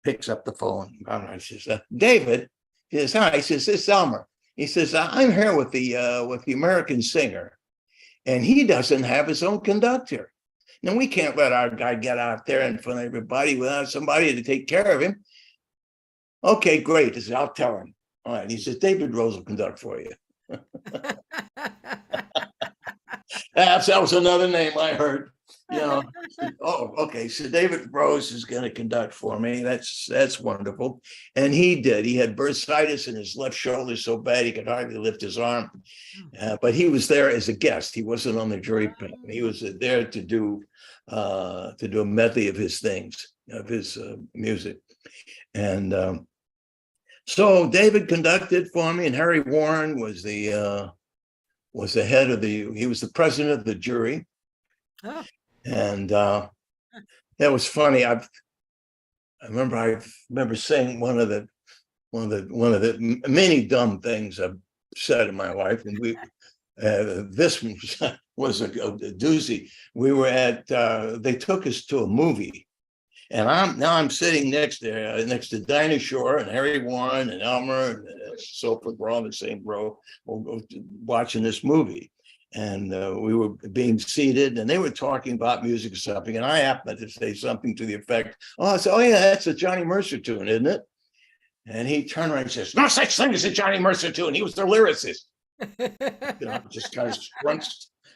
picks up the phone. I says, "David." He says, "Hi." He says, "This is Elmer." He says, "I'm here with the American singer, and he doesn't have his own conductor. Now, we can't let our guy get out there in front of everybody without somebody to take care of him." "Okay, great." He said, "I'll tell him." All right. He says, "David Rose will conduct for you." That was another name I heard. Oh, okay. So David Rose is going to conduct for me. That's wonderful. And he did. He had bursitis in his left shoulder so bad he could hardly lift his arm. But he was there as a guest. He wasn't on the jury panel. He was there to do a medley of his things, of his music. And so David conducted for me, and Harry Warren was the head of he was the president of the jury. Oh. And that was funny. I remember saying one of the many dumb things I've said in my life, and this was a doozy. We were they took us to a movie, and I'm sitting next to Dinah Shore and Harry Warren and Elmer and so forth. We're all in the same row watching this movie. And we were being seated, and they were talking about music or something, and I happened to say something to the effect, "Oh, I said, oh yeah, that's a Johnny Mercer tune, isn't it?" And he turned around and says, "No such thing as a Johnny Mercer tune. He was the lyricist." Just kind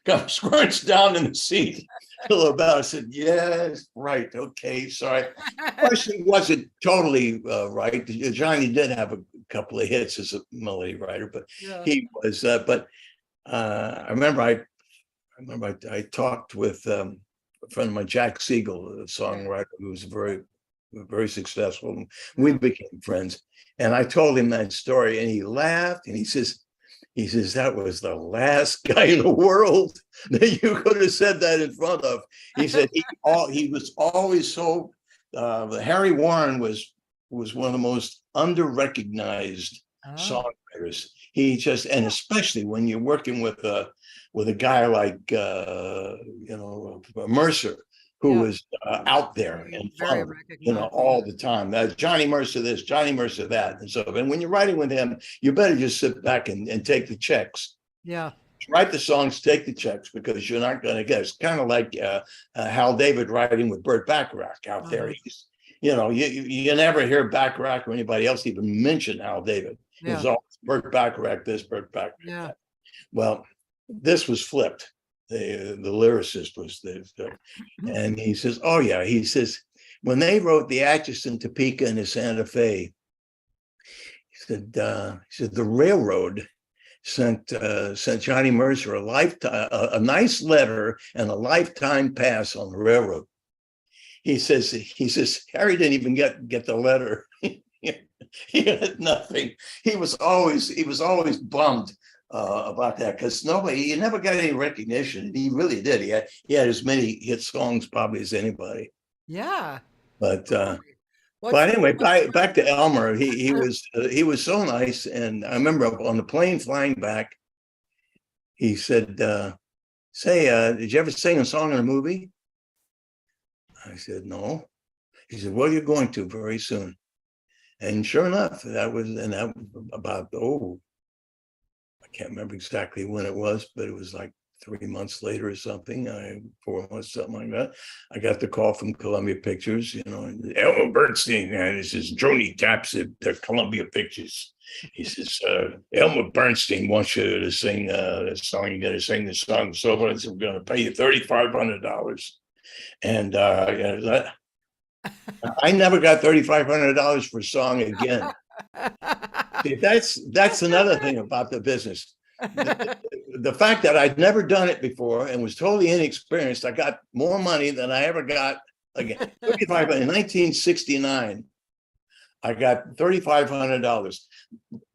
of scrunched down in the seat a little bit. I said, "Yes, right, okay, sorry." Of course, he wasn't totally right. Johnny did have a couple of hits as a melody writer, but he was. But I remember I talked with a friend of mine, Jack Siegel, a songwriter who was very, very successful. We became friends, and I told him that story, and he laughed, and he says, "That was the last guy in the world that you could have said that in front of." He said he was always so. Harry Warren was one of the most under-recognized songwriters. He just, and especially when you're working with a guy like Mercer, who was out there and fun, all the time. Johnny Mercer this, Johnny Mercer that, and so. And when you're writing with him, you better just sit back and take the checks. Yeah. write the songs, take the checks, because you're not going to get. It's kind of like Hal David writing with Burt Bacharach out there. He's, you never hear Bacharach or anybody else even mention Hal David. It was always Burt Bacharach this, Burt Bacharach that. Well, this was flipped. The lyricist was this, and he says, "Oh yeah," he says, when they wrote the Atchison, Topeka, and the Santa Fe, he said the railroad sent Johnny Mercer a nice letter and a lifetime pass on the railroad. He says Harry didn't even get the letter. He had nothing. He was always bummed about that, because he never got any recognition. He really did. He had as many hit songs probably as anybody. Yeah. But anyway, back to Elmer. He was so nice, and I remember on the plane flying back, he said, "Say, did you ever sing a song in a movie?" I said, "No." He said, "Well, you're going to very soon." And sure enough, that was about, I can't remember exactly when it was, but it was like 3 months later or something, 4 months, something like that. I got the call from Columbia Pictures, and Elmer Bernstein, and this is Joni Taps at the Columbia Pictures. He says, Elmer Bernstein wants you to sing a song. You got to sing the song. So we're going to pay you $3,500. And I never got $3,500 for a song again. See, that's another thing about the business. The fact that I'd never done it before and was totally inexperienced, I got more money than I ever got again. In 1969, I got $3,500.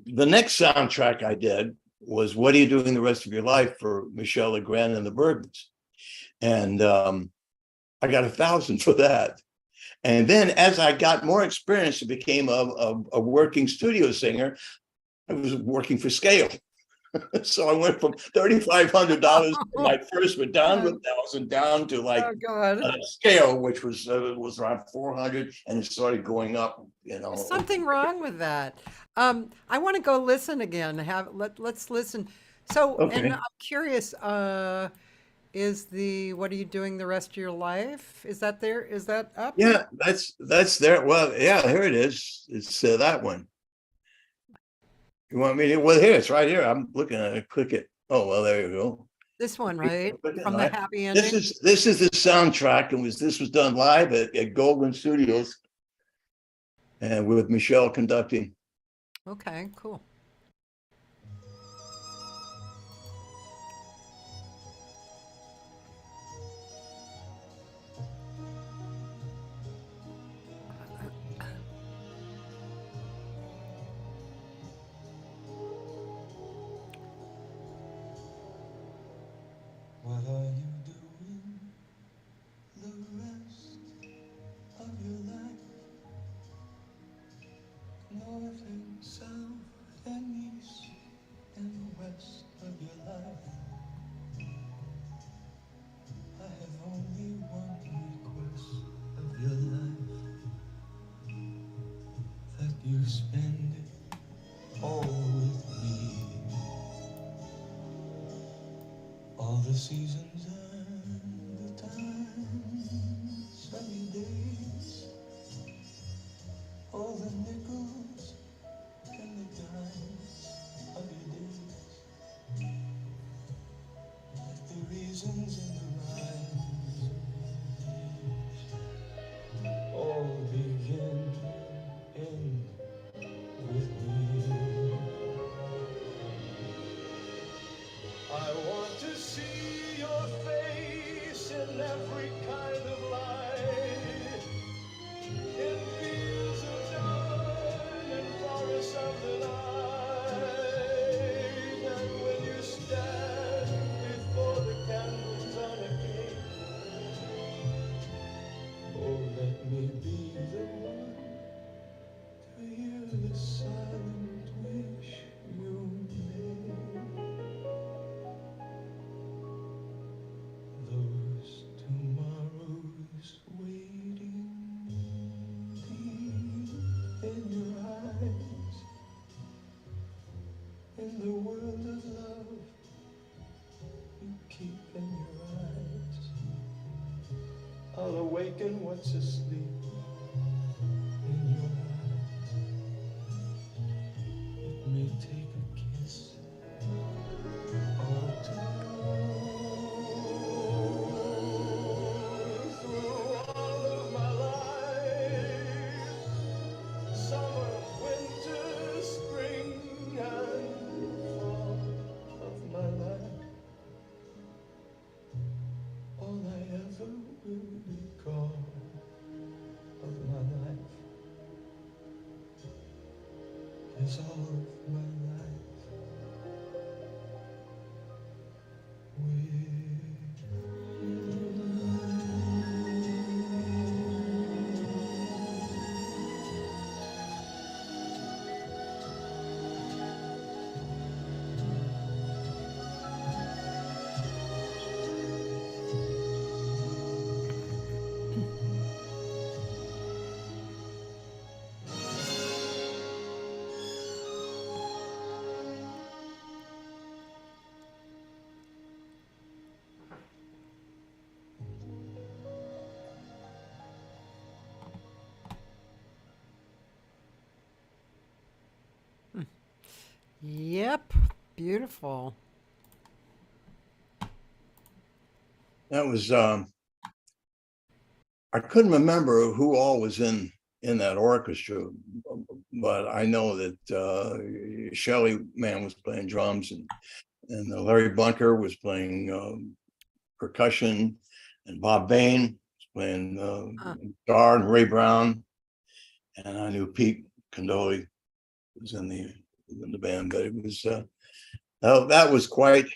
The next soundtrack I did was "What Are You Doing the Rest of Your Life" for Michel Legrand and the Bergmans, and I got $1,000 for that. And then, as I got more experience and became a working studio singer, I was working for Scale. So I went from $3,500 for my first, but down to $1,000, down to like Scale, which was around $400, and it started going up. There's something wrong with that. I want to go listen again. Let's listen. So, and I'm curious. Is the "What Are You Doing the Rest of Your Life"? Is that there? Is that up? Yeah, that's there. Well, yeah, here it is. It's that one. You want me to? Well, here it's right here. I'm looking at it. Click it. Oh, well, there you go. This one, right? From the happy ending. This is the soundtrack, and this was done live at Goldwyn Studios, and with Michelle conducting. Okay, cool. What are you doing the rest of your life? North and south and east and west of your life. I have only one request of your life, that you spend it all with me. All the seasons and the times, sunny days, all the nickels and the dimes of your days. Let the reasons and the rhymes all begin and end with me. I want to see your face in every kind of light, in fields of dawn and forests of the night, and when you stand before the candles on a cake, oh, let me be the one to hear the silent wish you made. Those tomorrows waiting deep in your eyes, in the world of love and what's asleep in your eyes. It may take a kiss or two. Through all of my life, summer, winter, spring, and fall of my life, all I ever will recall of my life is all of my life with you. Yep. Beautiful. That was I couldn't remember who all was in that orchestra, but I know that Shelley Mann was playing drums, and Larry Bunker was playing percussion, and Bob Bain was playing guitar, and Ray Brown, and I knew Pete Condoli was in the band, but it was that was quite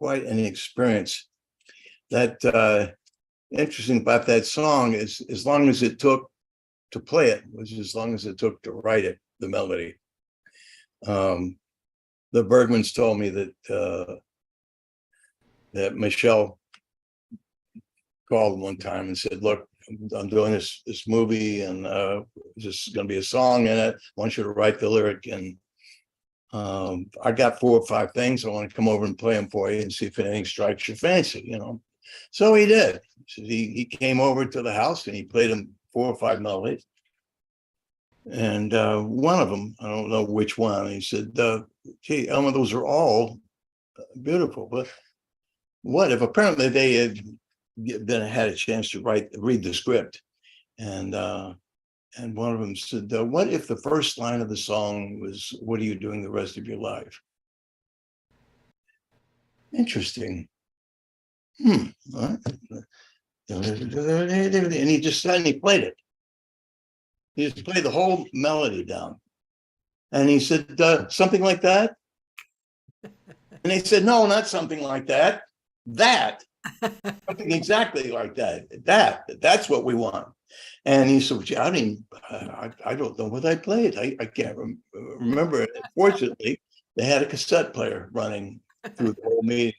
an experience. That interesting about that song is as long as it took to play it was as long as it took to write it, the melody. The Bergmans told me that Michelle called one time and said, "Look, I'm doing this movie, and this is going to be a song in it. I want you to write the lyric, and I got 4 or 5 things. I want to come over and play them for you and see if anything strikes your fancy, you know." So he did. So he came over to the house and he played him 4 or 5 melodies. And one of them, I don't know which one, he said, "Gee, Elmer, those are all beautiful, but what if?" Apparently they had had a chance to read the script, and one of them said, "What if the first line of the song was, 'What are you doing the rest of your life?'" Interesting. And he just sat and he played it. He just played the whole melody down. And he said, "Something like that?" And they said, "No, not something like that. That. Something exactly like that. That's what we want." And he said, "Gee, I don't know what I played. I can't remember it." Fortunately, they had a cassette player running through the whole meeting.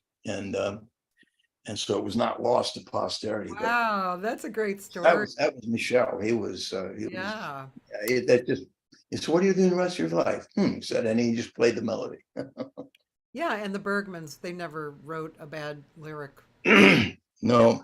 And so it was not lost to posterity. Wow, that's a great But story. that was Michelle. He was Yeah. that just, it's, "What are you doing the rest of your life?" He said, and he just played the melody. Yeah, and the Bergmans, they never wrote a bad lyric. No.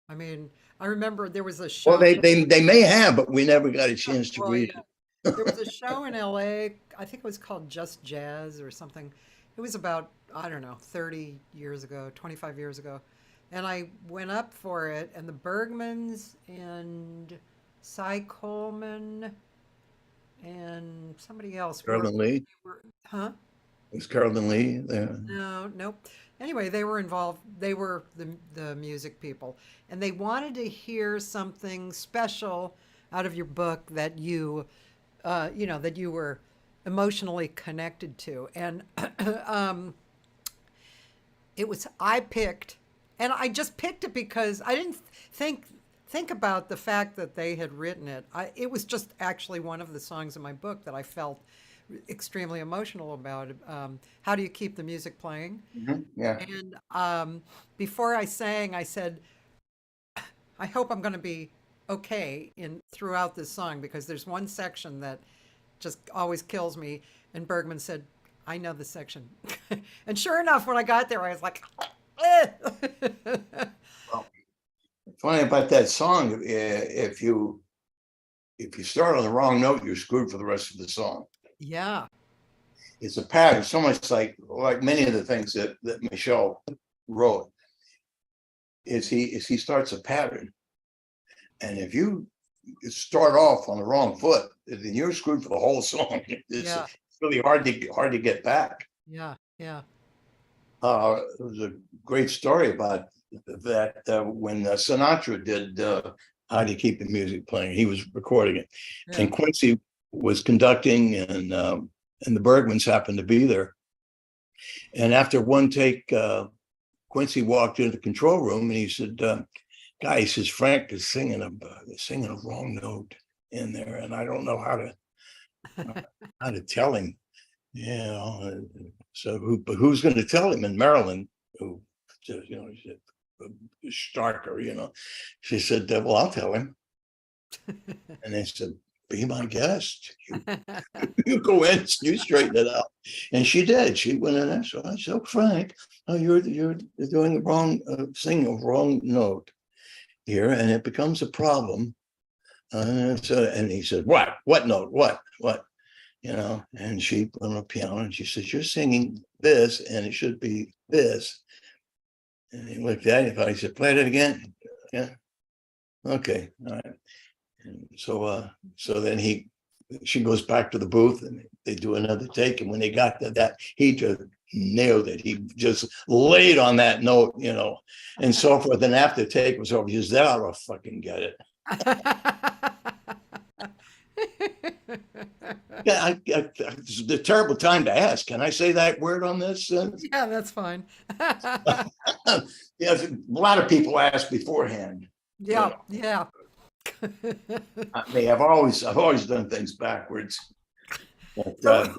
I mean, I remember there was a Well, show. they may have, but we never got a chance to Well, read yeah. it. There was a show in LA, I think it was called Just Jazz or something. It was about, I don't know, 30 years ago, 25 years ago. And I went up for it, and the Bergmans and Cy Coleman and somebody else Carolyn Lee. huh? Was Carolyn Lee there? No, nope. Anyway, they were involved. They were the music people, and they wanted to hear something special out of your book that that you were emotionally connected to. And um, it was I picked, and I just picked it because I didn't think about the fact that they had written it. It was just actually one of the songs in my book that I felt extremely emotional about. How do you keep the music playing? Yeah. And before I sang, I said, "I hope I'm going to be okay in throughout this song," because there's one section that just always kills me. And Bergman said, "I know the section." And sure enough, when I got there, I was like, Well, funny about that song, if you start on the wrong note, you're screwed for the rest of the song. Yeah. It's a pattern, so much like many of the things that Michel wrote. Is he starts a pattern, and if you start off on the wrong foot, then you're screwed for the whole song. It's Yeah. really hard to get back. Yeah. Yeah. It was a great story about that when Sinatra did How Do You Keep the Music Playing, he was recording it, Yeah. and Quincy was conducting, and the Bergmans happened to be there. And after one take, Quincy walked into the control room and he said, "Guy," he says, "Frank is singing a wrong note in there, and I don't know how to tell him." So who's going to tell him? In Maryland, who says, he said, Starker, she said, "Well, I'll tell him." And they said, "Be my guest. You go in, you straighten it out." And she did. She went in there. So I said, "Oh, Frank, you're doing the wrong, singing a wrong note here, and it becomes a problem." And he said, "What note? What?" And she put on the piano and she says, "You're singing this, and it should be this." And he looked at it. He said, "Play it again." "Yeah, okay, all right." And so then she goes back to the booth and they do another take. And when they got to that, he just nailed it. He just laid on that note, and so forth. And after the take was over, he says, "That ought to fucking get it." Yeah, it's a terrible time to ask. Can I say that word on this? Yeah, that's fine. Yeah, a lot of people ask beforehand. Yeah. Yeah. I mean, I've always done things backwards. But,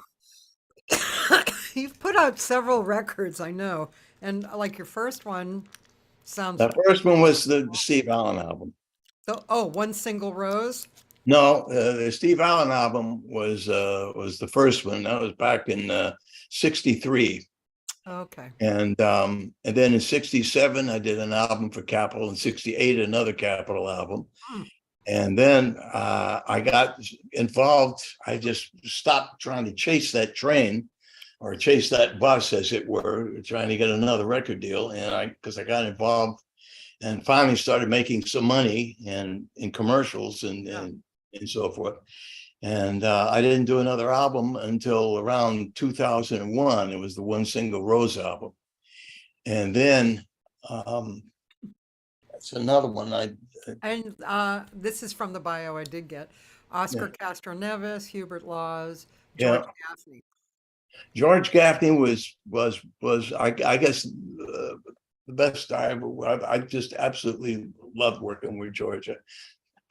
You've put out several records, I know. And like your first one sounds, the first one was the Steve Allen album. One Single Rose. No, the Steve Allen album was the first one. That was back in '63. Okay. And then in '67, I did an album for Capitol. In '68, another Capitol album. Hmm. And then I got involved. I just stopped trying to chase that train or chase that bus, as it were, trying to get another record deal. And because I got involved and finally started making some money and in commercials and so forth. And I didn't do another album until around 2001. It was the One Single Rose album. And then that's another one. And this is from the bio I did get. Oscar Castro-Neves, Hubert Laws, George Gaffney. George Gaffney was I guess the best I ever. I just absolutely loved working with George.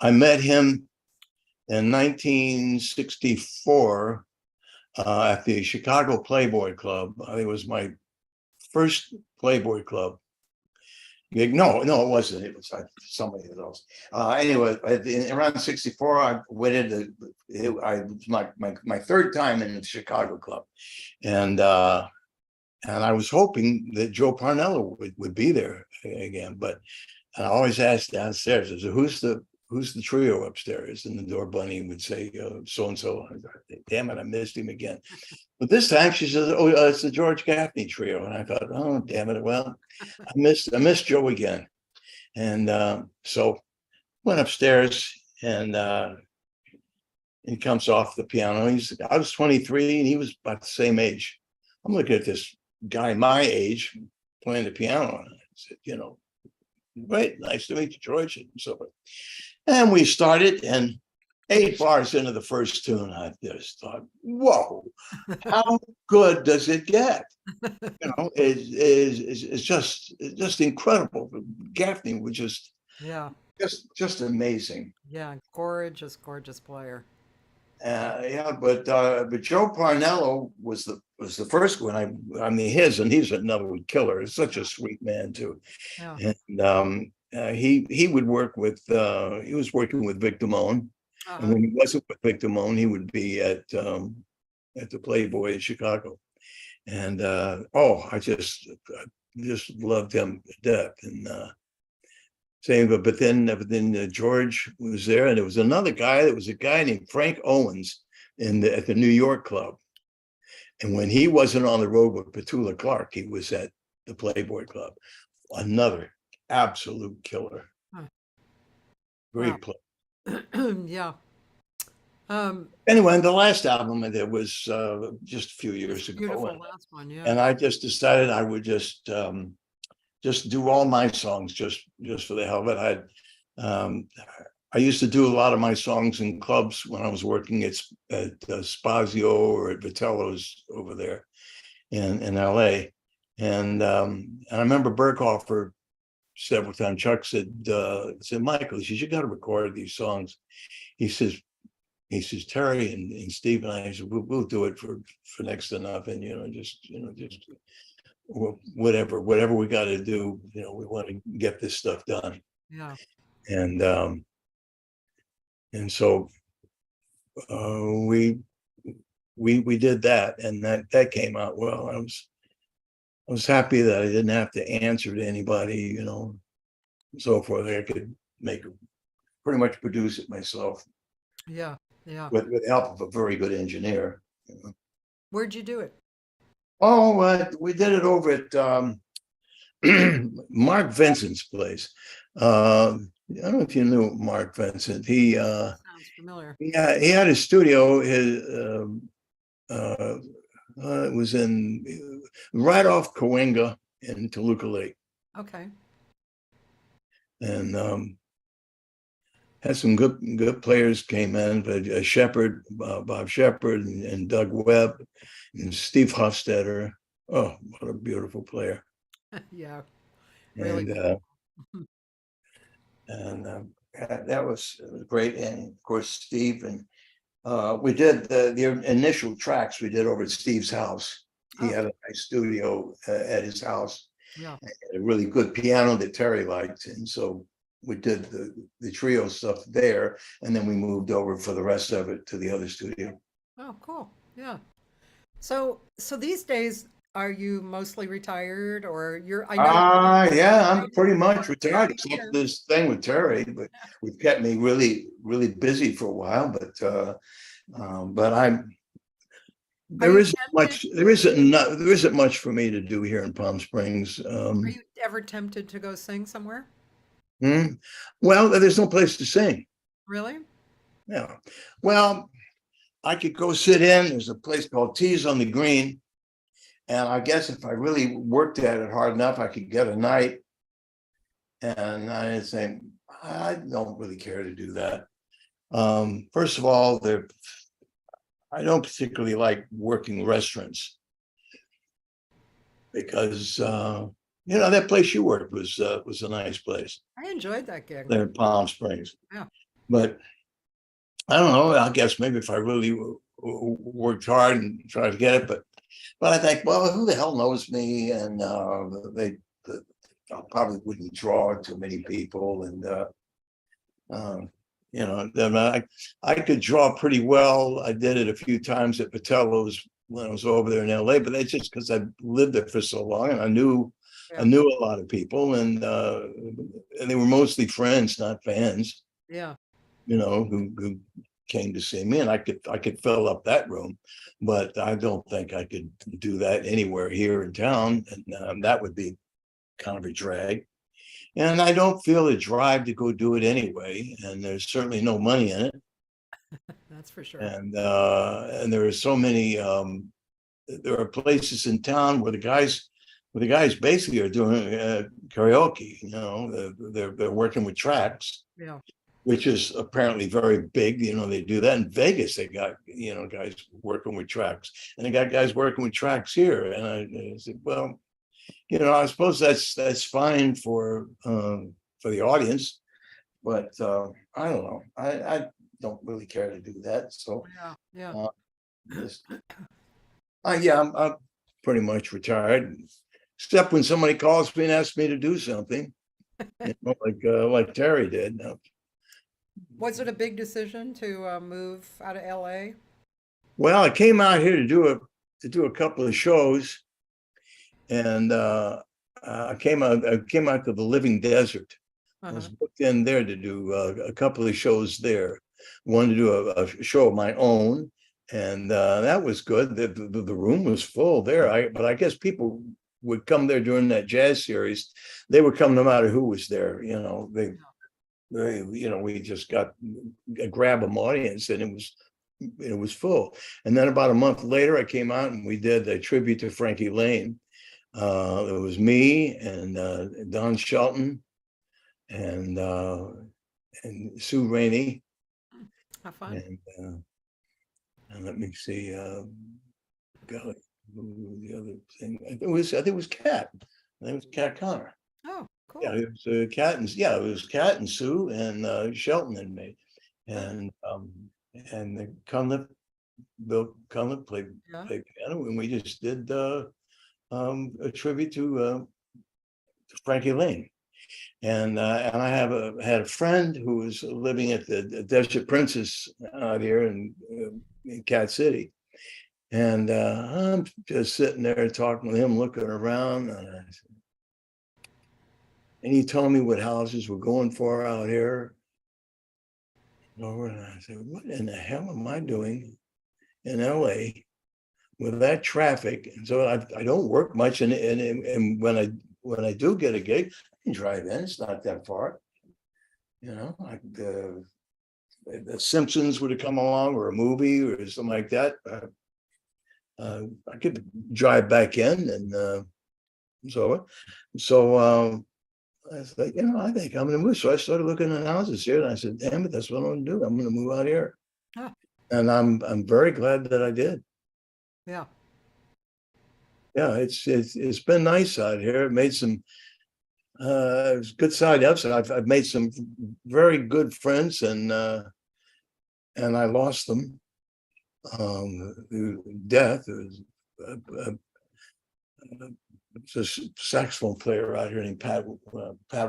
I met him in 1964 at the Chicago Playboy Club. I think it was my first Playboy Club. No, it wasn't. It was somebody else. Anyway, around '64, I went into. It was my third time in the Chicago Club, and I was hoping that Joe Parnello would be there again. But I always asked downstairs, I said, "Who's the trio upstairs?" And the door bunny would say, "So and so." Damn it, I missed him again. But this time she says, "Oh, it's the George Gaffney trio." And I thought, "Oh, damn it. Well, I missed Joe again." And so went upstairs and he comes off the piano. I was 23 and he was about the same age. I'm looking at this guy my age playing the piano. And I said, "Great, nice to meet you, George." And so forth. And we started, and 8 bars into the first tune, I just thought, "Whoa, how good does it get?" It's just incredible. Gaffney was just amazing. Yeah, gorgeous, gorgeous player. But Joe Parnello was the first one. I mean he's another killer. He's such a sweet man too. Yeah. And he would work with he was working with Vic Damone, and when he wasn't with Vic Damone, he would be at the Playboy in Chicago. And I just loved him to death. And saying, but then George was there, and there was another guy. There was a guy named Frank Owens at the New York Club. And when he wasn't on the road with Petula Clark, he was at the Playboy Club. Another absolute killer. Huh. Great Wow. play. Yeah. Anyway, the last album that was just a few years ago. Beautiful last one, yeah. And I just decided I would just do all my songs just for the hell of it. I used to do a lot of my songs in clubs when I was working at Spazio or at Vitello's over there in LA. And I remember Berghofer several times. Chuck said, Michael, he says, you got to record these songs. He says, Terry and Steve and I said, we'll do it for next to nothing, just whatever we got to do, we want to get this stuff done. Yeah. And so we did that, and that came out well. I was happy that I didn't have to answer to anybody, so forth. I could pretty much produce it myself. Yeah. Yeah. With the help of a very good engineer. Where'd you do it? Oh, we did it over at Mark Vincent's place. I don't know if you knew Mark Vincent. He Sounds familiar. he had a studio. It was right off Cahuenga in Toluca Lake. Okay. And had some good players came in, but Shepard, Bob Shepard, and Doug Webb, and Steve Hofstetter. Oh, what a beautiful player! Yeah, really. That was great. And of course, Steve and we did the initial tracks we did over at Steve's house. He had a nice studio at his house. Yeah, a really good piano that Terry liked, and so we did the trio stuff there, and then we moved over for the rest of it to the other studio. oh, cool. Yeah. So these days, are you mostly retired, or I know. Yeah, I'm pretty much retired, except for this thing with Terry, but we've kept me really, really busy for a while. But there isn't much for me to do here in Palm Springs. Are you ever tempted to go sing somewhere? Well, there's no place to sing. Really? Yeah. Well, I could go sit in. There's a place called Teas on the Green. And I guess if I really worked at it hard enough, I could get a night. And I think, I don't really care to do that. First of all, I don't particularly like working restaurants because, that place you worked was a nice place. I enjoyed that gig. There in Palm Springs. Yeah. But I don't know. I guess maybe if I really worked hard and tried to get it, but I think, well, who the hell knows me? And I probably wouldn't draw too many people, and then I could draw pretty well. I did it a few times at Patello's when I was over there in LA, but that's just because I lived there for so long, and I knew a lot of people, and they were mostly friends, not fans. Yeah. Who came to see me, and I could fill up that room, but I don't think I could do that anywhere here in town, and that would be kind of a drag. And I don't feel a drive to go do it anyway, and there's certainly no money in it. That's for sure. And there are so many. There are places in town where the guys basically are doing karaoke. They're working with tracks. Yeah. Which is apparently very big. They do that in Vegas. They got, guys working with tracks, and they got guys working with tracks here. And I said, well, I suppose that's fine for the audience, but I don't know. I don't really care to do that. So yeah. I'm pretty much retired, except when somebody calls me and asks me to do something, like Terry did. Was it a big decision to move out of LA? Well, I came out here to do a couple of shows, and I came out to the Living Desert I was booked in there to do a couple of shows there. One to do a show of my own, and that was good. The room was full there. But I guess people would come there during that jazz series. They would come no matter who was there. You know, we just got a grab 'em audience, and it was full. And then about a month later, I came out and we did a tribute to Frankie Lane. It was me and Don Shelton and Sue Rainey. How fun. And let me see, golly, the other thing. I think it was Cat. I think it was Cat Connor. Oh, cool. Yeah, it was Cat and Sue and Shelton and me. And Bill Cunliffe played piano, and we just did a tribute to Frankie Lane. And I had a friend who was living at the Desert Princess out here in Cat City, and I'm just sitting there talking with him, looking around, and he told me what houses were going for out here. And I said, "What in the hell am I doing in LA with that traffic?" And so I don't work much, and when I do get a gig, I can drive in. It's not that far, you know. The Simpsons would have come along, or a movie, or something like that. I could drive back in, and so I said, I think I'm going to move. So I started looking at houses here, and I said, "Damn it, that's what I'm going to do. I'm going to move out here." And I'm very glad that I did. Yeah. Yeah, it's been nice out here. It made some good side ups. I've made some very good friends, and I lost them through death. It was a saxophone player out here named Pat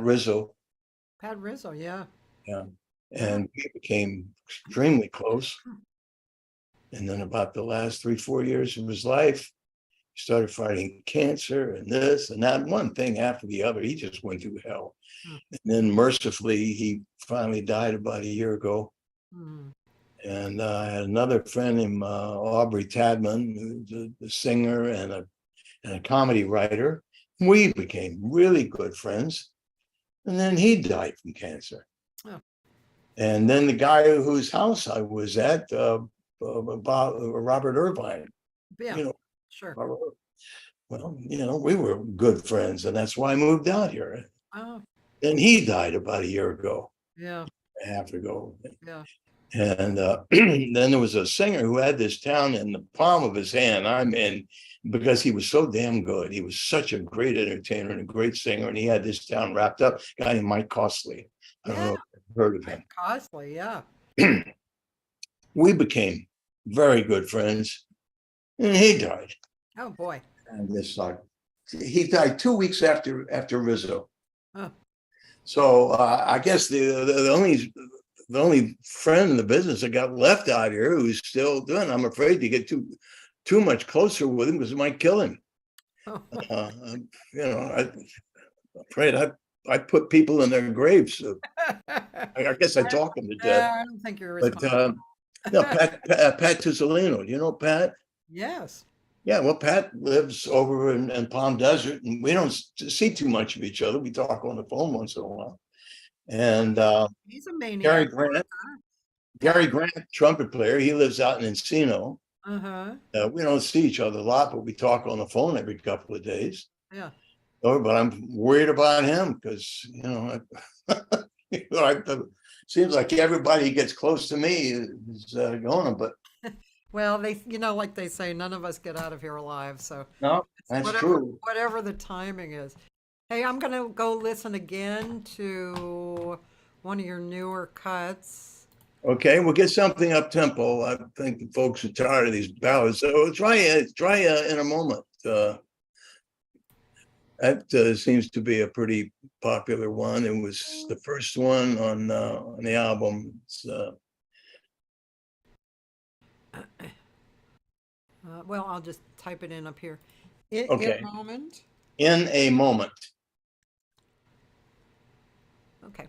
Rizzo. Pat Rizzo, yeah. Yeah, and we became extremely close. And then about the last 3-4 years of his life, he started fighting cancer and this and that, one thing after the other. He just went through hell. And then mercifully, he finally died about a year ago. And I had another friend named Aubrey Tadman, who's a singer and a comedy writer. We became really good friends. And then he died from cancer. And then the guy whose house I was at, about Robert Irvine. Yeah, sure. Well, we were good friends, and that's why I moved out here. Oh. And he died about a year ago. Yeah. A half ago. Yeah. And then there was a singer who had this town in the palm of his hand. Because he was so damn good. He was such a great entertainer and a great singer, and he had this town wrapped up. A guy named Mike Costley. I don't know if you've heard of him. Mike Costley, yeah. We became very good friends, and he died. Oh boy. And he died 2 weeks after Rizzo. So I guess the only friend in the business that got left out here who's still doing. I'm afraid to get too much closer with him because it might kill him. I'm afraid I put people in their graves. So I guess I talk them to death. I don't think you're responsible. Pat Tuzzolino. Do you know Pat? Yes. Yeah, well, Pat lives over in Palm Desert, and we don't see too much of each other. We talk on the phone once in a while. And he's a maniac. Gary Grant, trumpet player, he lives out in Encino. We don't see each other a lot, but we talk on the phone every couple of days. Yeah. But I'm worried about him because, seems like everybody who gets close to me is going, but. Well, like they say, none of us get out of here alive. So no, that's true. Whatever the timing is. Hey, I'm going to go listen again to one of your newer cuts. Okay, we'll get something up tempo. I think the folks are tired of these ballads, so try In a Moment. That seems to be a pretty popular one. It was the first one on the album. It's, well, I'll just type it in up here. Okay. In a Moment. In a Moment. Okay.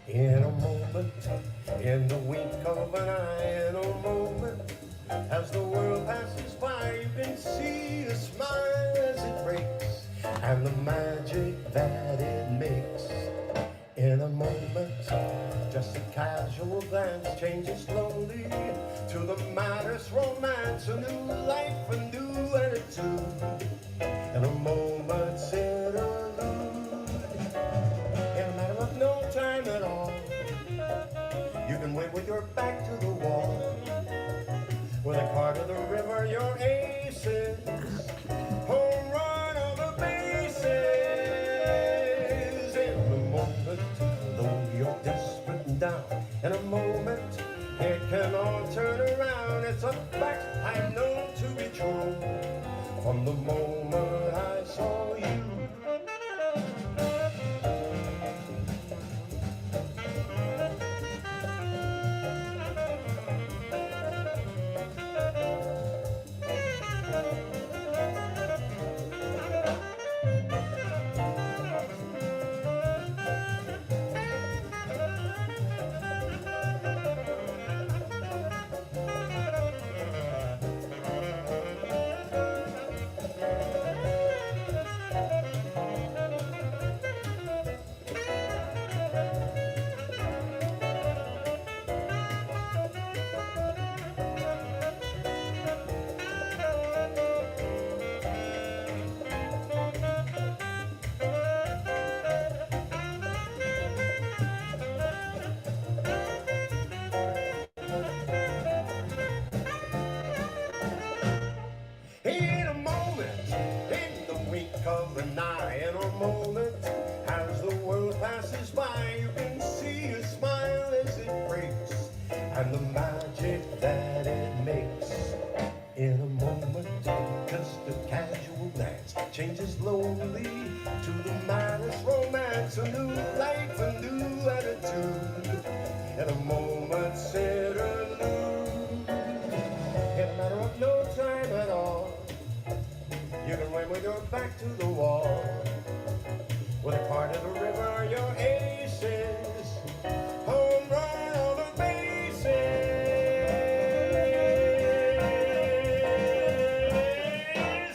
In a moment, in the wink of an eye, in a moment, as the world passes by, you can see a smile as it breaks, and the magic that it makes. In a moment, just a casual glance changes slowly to the maddest romance, a new life, a new attitude. In a moment's interlude, in a matter of no time at all, you can win with your back to the wall. With a card to the river, your aces, home run on the bases. In a moment, though you're desperate and down, in a moment, it can all turn around. It's a fact I know to be true from the moment I saw you. In a moment, in the wink of an eye, in a moment, as the world passes by, you can see a smile as it breaks, and the magic that it makes. In a moment, just a casual glance changes slowly to the maddest romance, a new life, a new attitude. In a moment's interlude, in a matter of no time at all, you can win with your back to the wall. With a card to the river, your aces, home run on the bases.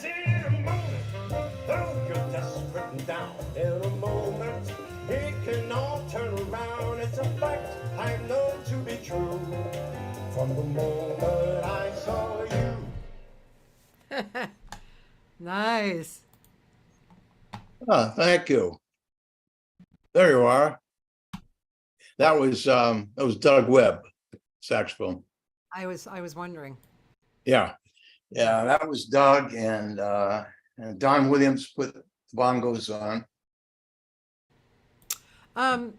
In a moment, though you're desperate and down, in a moment, it can all turn around. It's a fact I know to be true from the moment I saw you. Nice. Oh, thank you. There you are. That was Doug Webb, saxophone. I was wondering. Yeah, that was Doug, and Don Williams put the bongos on. I'm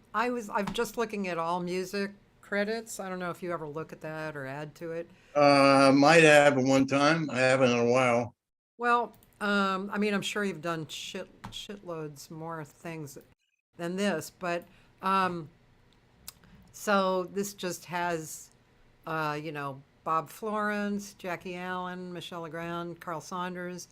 just looking at all music credits. I don't know if you ever look at that or add to it. Might have at one time. I haven't in a while. Well, I mean, I'm sure you've done shitloads more things than this, but so this just has, Bob Florence, Jackie Allen, Michelle Legrand, Carl Saunders.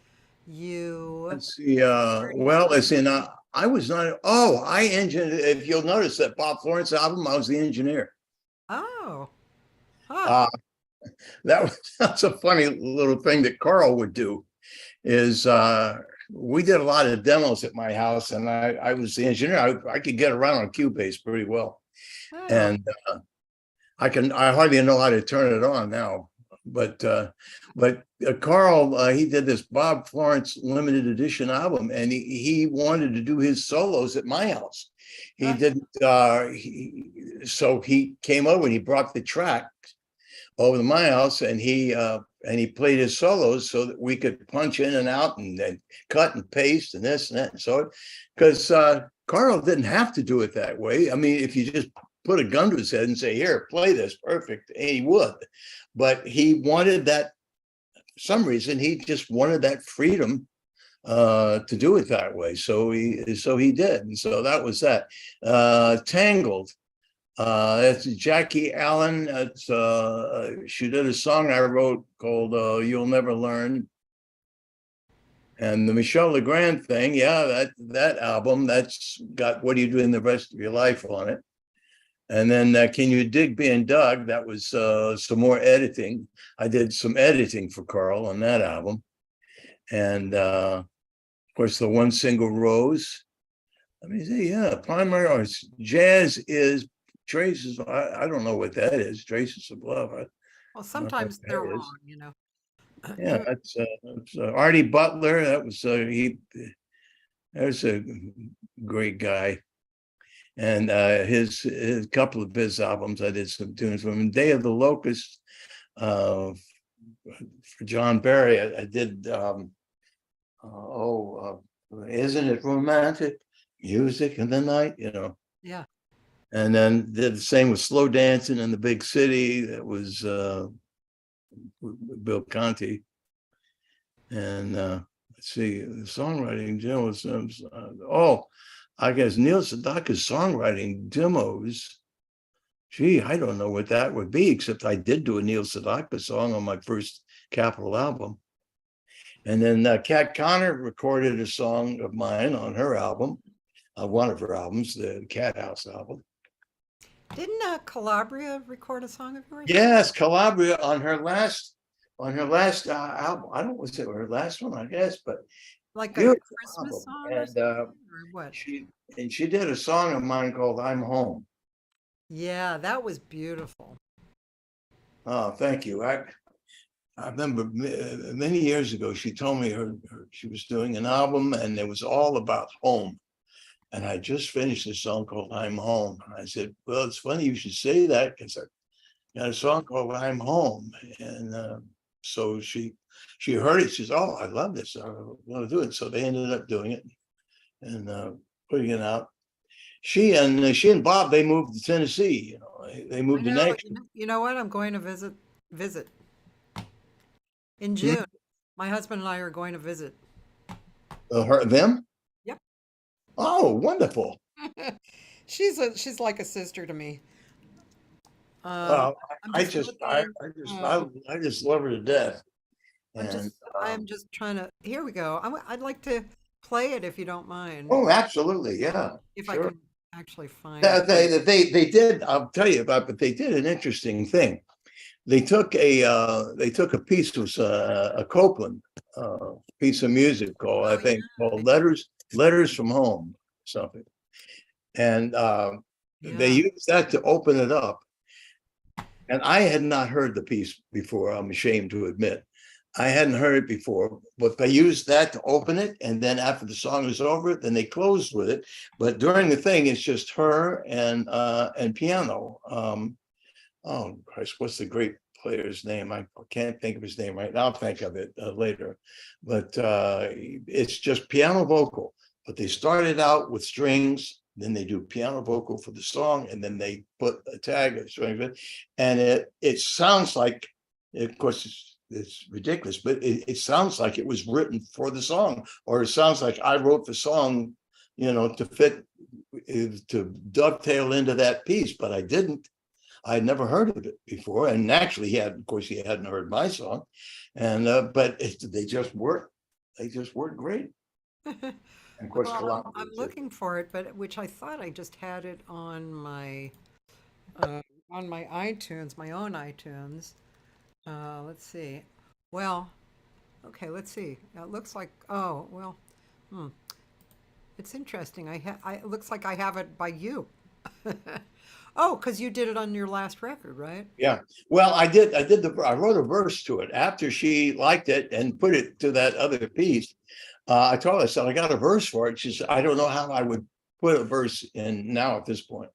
You. Let's see. Well, let's see. Now, I was not. Oh, I engineered. If you'll notice that Bob Florence album, I was the engineer. Oh. Huh. That's a funny little thing that Carl would do. Is we did a lot of demos at my house, and I was the engineer. I could get around on Cubase pretty well, Oh. and I hardly know how to turn it on now. But Carl, he did this Bob Florence limited edition album, and he wanted to do his solos at my house. He didn't. So he came over and he brought the track over to my house, and he played his solos so that we could punch in and out and then cut and paste and this and that. And so, because Carl didn't have to do it that way. I mean, if you just put a gun to his head and say, "Here, play this," perfect, and he would. But he wanted that, for some reason, he just wanted that freedom to do it that way. So he did. And so that was that. Tangled. It's Jackie Allen. It's she did a song I wrote called "You'll Never Learn." And the Michel Legrand thing, yeah, that album, that's got "What Are You Doing the Rest of Your Life" on it. And then Can You Dig Being Dug? That was some more editing. I did some editing for Carl on that album. And of course, the One Single Rose. Let me see, yeah, primary arts. Jazz is traces. I don't know what that is. Traces of love. I Well, don't know what sometimes they're that is. wrong, you know. Yeah, that's Artie Butler. That was there's a great guy. And his couple of his albums, I did some tunes from him. Day of the Locust, for John Barry, I did Isn't It Romantic? Music in the Night, you know. Yeah. And then did the same with Slow Dancing in the Big City. That was Bill Conti. And let's see, the songwriting demos. I guess Neil Sedaka's songwriting demos. Gee, I don't know what that would be, except I did do a Neil Sedaka song on my first Capitol album. And then Kat Connor recorded a song of mine on her album, one of her albums, the Cat House album. Didn't Calabria record a song of yours? Yes, Calabria on her last album. I don't know what's it, her last one, I guess, but Like a beautiful Christmas album. song or And something, or what? she did a song of mine called "I'm Home." Yeah, that was beautiful. Oh, thank you. I remember many years ago, she told me she was doing an album and it was all about home. And I just finished a song called "I'm Home." And I said, well, it's funny you should say that because I got a song called "I'm Home." And so she heard it. She says, oh, I love this. I want to do it. So they ended up doing it and putting it out. She and Bob, they moved to Tennessee. You know, they I moved to know, Nashville. you know what? I'm going to visit in Hmm? June. My husband and I are going to visit. Them? Yep. Oh, wonderful. She's like a sister to me. Um, Well, I'm I just just, I, looking. I just, Um, I just love her to death. I'm And just trying to. Here we go. I'd like to play it if you don't mind, oh, absolutely, yeah, if I sure. can actually find it. They did. I'll tell you about, but they did an interesting thing. They took a piece of a Copeland piece of music called, I Oh think, called yeah, Letters from Home, something, and they yeah. used that to open it up. And I had not heard the piece before. I'm ashamed to admit. I hadn't heard it before, but they used that to open it. And then after the song was over, then they closed with it. But during the thing, it's just her and piano. Oh, Christ, what's the great player's name? I can't think of his name right now. I'll think of it later. But it's just piano vocal. But they started out with strings, then they do piano vocal for the song, and then they put a tag of strings. And it sounds like, of course, it's ridiculous, but it sounds like it was written for the song, or it sounds like I wrote the song, to fit, to dovetail into that piece, but I didn't. I'd never heard of it before, and actually, he hadn't heard my song, and but they just worked. They just worked great. And of course, Well, Columbia I'm too. looking for it, but which I thought I just had it on my iTunes, my own iTunes. Let's see. Well, okay, let's see. It looks like, oh, well, hmm. It's interesting. It looks like I have it by you. Oh, because you did it on your last record, right? Yeah. Well, I wrote a verse to it after she liked it and put it to that other piece. I told her, I said, I got a verse for it. She said, I don't know how I would put a verse in now at this point,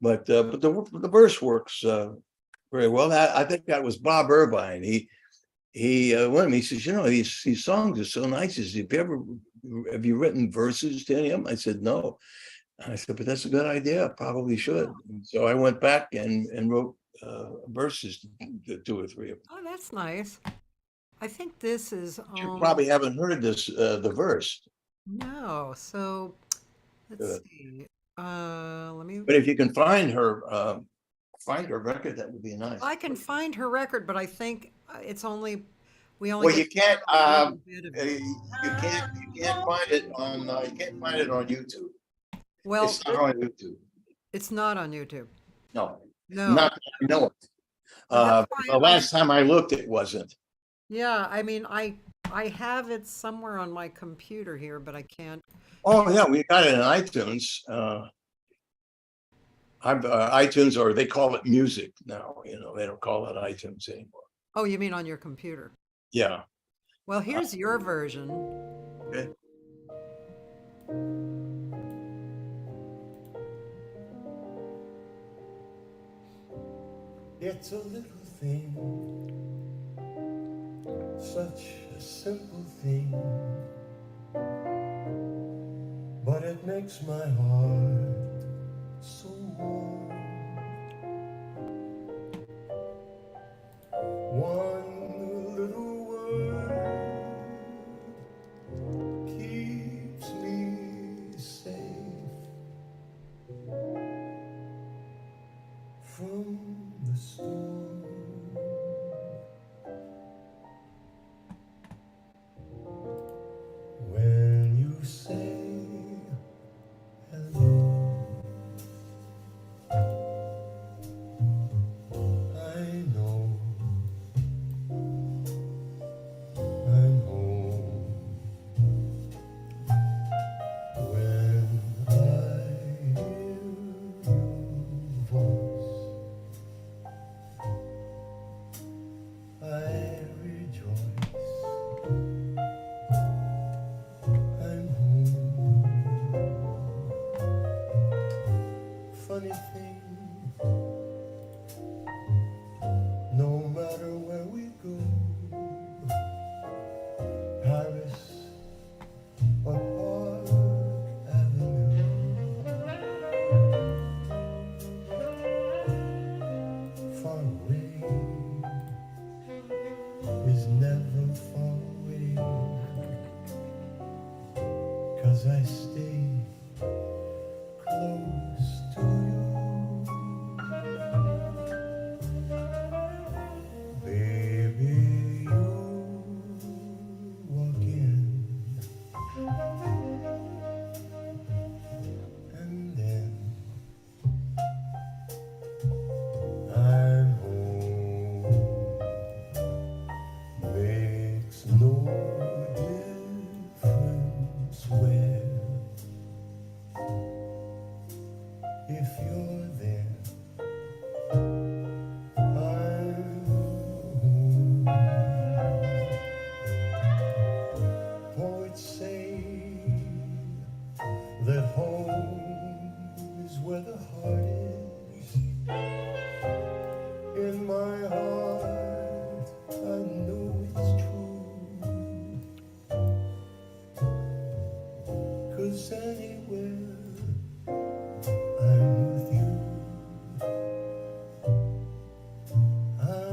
but the verse works very well. I think that was Bob Irvine. He one of me, he says, these songs are so nice. He says, have you written verses to any of them? I said, no. I said, but that's a good idea. I probably should. And so I went back and wrote verses to two or three of them. Oh, that's nice. I think this is You probably haven't heard this, the verse. no. So let's Uh, see. Let me. But if you can find her record, that would be nice. I can find her record, but I think it's only we only. Well, get you can't. a little bit of it. You can't find it on. You can't find it on YouTube. Well, It's not on YouTube. it's not on YouTube. No, No. not that I know it. That's why The last time I looked, it wasn't. Yeah, I mean, I have it somewhere on my computer here, but I can't. Oh yeah, we got it in iTunes. iTunes, or they call it music now. You know, they don't call it iTunes anymore. Oh, you mean on your computer? Yeah. Well, here's your version. Okay. It's a little thing, such a simple thing, but it makes my heart so warm. One little word keeps me safe from the storm. When you say hello, I know I'm home. When I hear your voice, I rejoice. I'm home. Funny thing, no matter where we go, Paris or Park Avenue, far away is never far away, 'cause I stay close to you. Baby, you walk in, and then I'm home. Makes no difference where, if you're there, I'm home. Poets say that home is where the heart is. In my heart, I know it's true. 'Cause anywhere I'm with you, I'm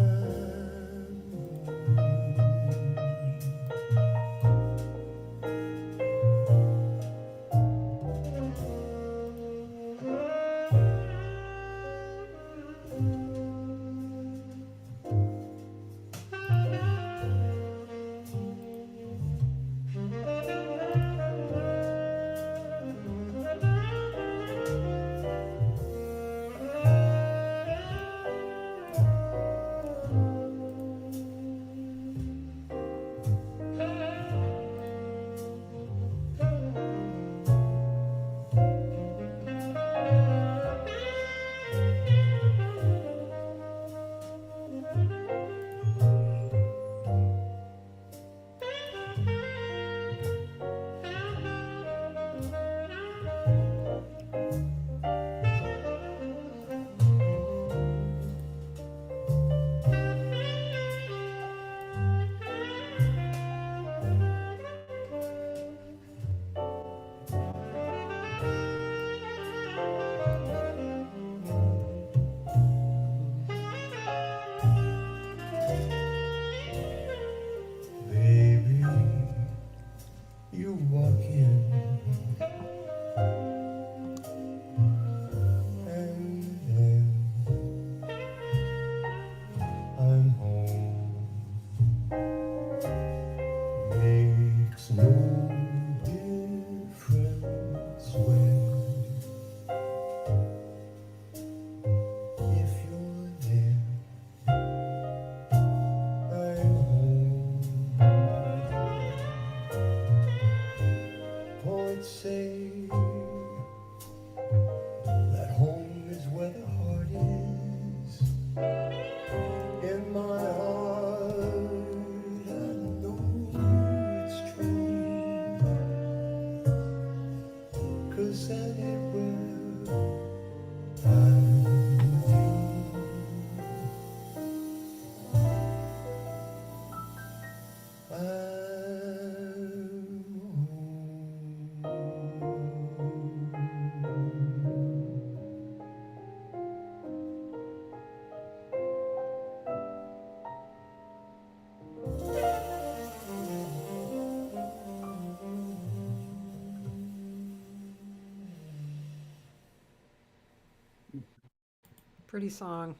Pretty song.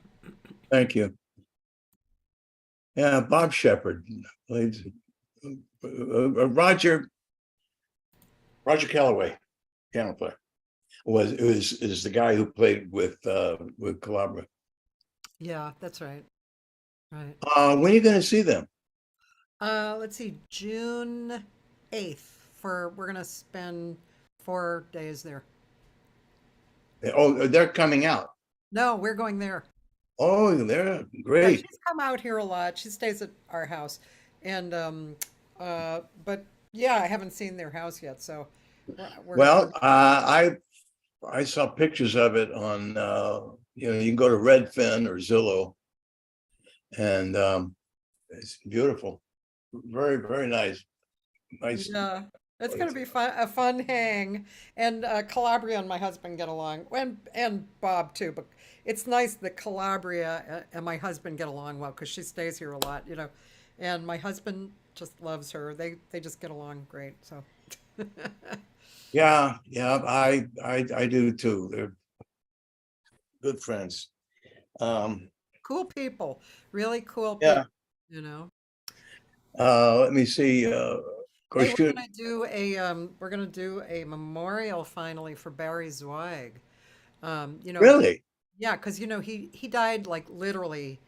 Thank you. Yeah, Bob Shepard played Roger Calloway, piano player, is the guy who played with Calabria. Yeah, that's right. Right. When are you going to see them? Let's see, June 8th we're gonna spend 4 days there. Oh, they're coming out. No, we're going there. Oh, they're Yeah, great. she's come out here a lot. She stays at our house. And but yeah, I haven't seen their house yet, so Well, I saw pictures of it on you can go to Redfin or Zillow, and it's beautiful, very very nice. yeah, it's gonna place. be fun, a fun hang. And Calabria and my husband get along, and Bob too. But it's nice that Calabria and my husband get along well because she stays here a lot. And my husband just loves her. They just get along great. So Yeah, yeah, I do too. They're good friends. cool people, really cool Yeah. people. You know. Let me see. Of Hey, course, you we're gonna do a memorial finally for Barry Zweig. He really yeah, because he died like literally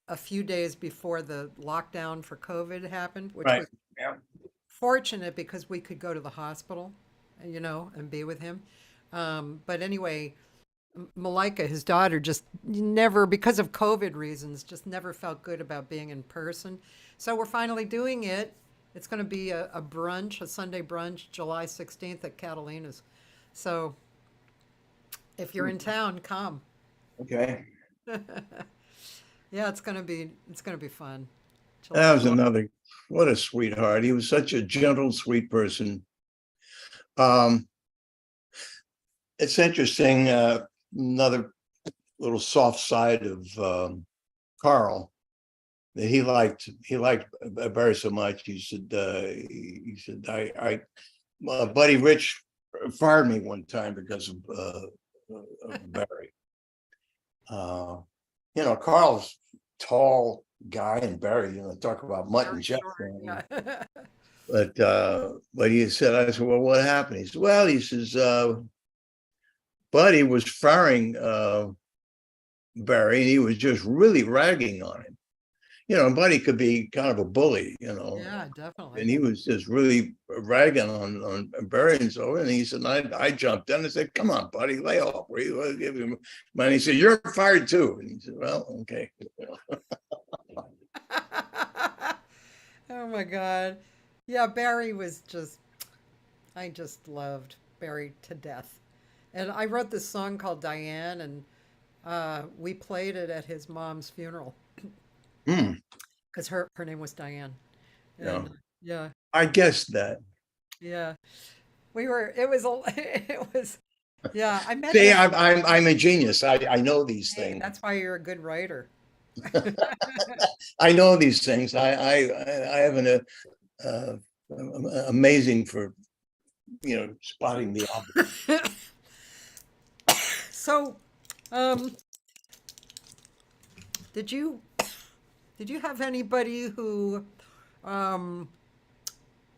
a few days before the lockdown for COVID happened, which right. was Yeah. fortunate because we could go to the hospital, and be with him. But anyway, Malika, his daughter, just never, because of COVID reasons, just never felt good about being in person. So we're finally doing it. It's going to be a brunch, a Sunday brunch, July 16th at Catalina's. So if you're in town, come. Okay. Yeah, it's gonna be fun. That July. was another. What a sweetheart. He was such a gentle, sweet person. Um, it's interesting. Another little soft side of Carl that he liked Barry so much. He said Buddy Rich fired me one time because of Barry. Carl's tall guy, and Barry, talk about Mutt and Very Jeff. short. Yeah. But he said, I said, well, what happened? He said, well, he says, Buddy was firing Barry, and he was just really ragging on him. And Buddy could be kind of a bully, Yeah, and definitely. he was just really ragging on Barry and so. And he said, I jumped in and said, come on, Buddy, lay off. Give him. And he said, you're fired too. And he said, well, okay. Oh my God. Yeah, Barry I just loved Barry to death. And I wrote this song called Diane, and we played it at his mom's funeral Hmm. because her name was Diane. Yeah, And yeah, I guessed that. yeah. It was, it was, yeah, I met See, him. I'm a genius. I know these Hey, things. that's why you're a good writer. I know these things. I have an uh, amazing for spotting the obvious. So, um, did you did you have anybody who um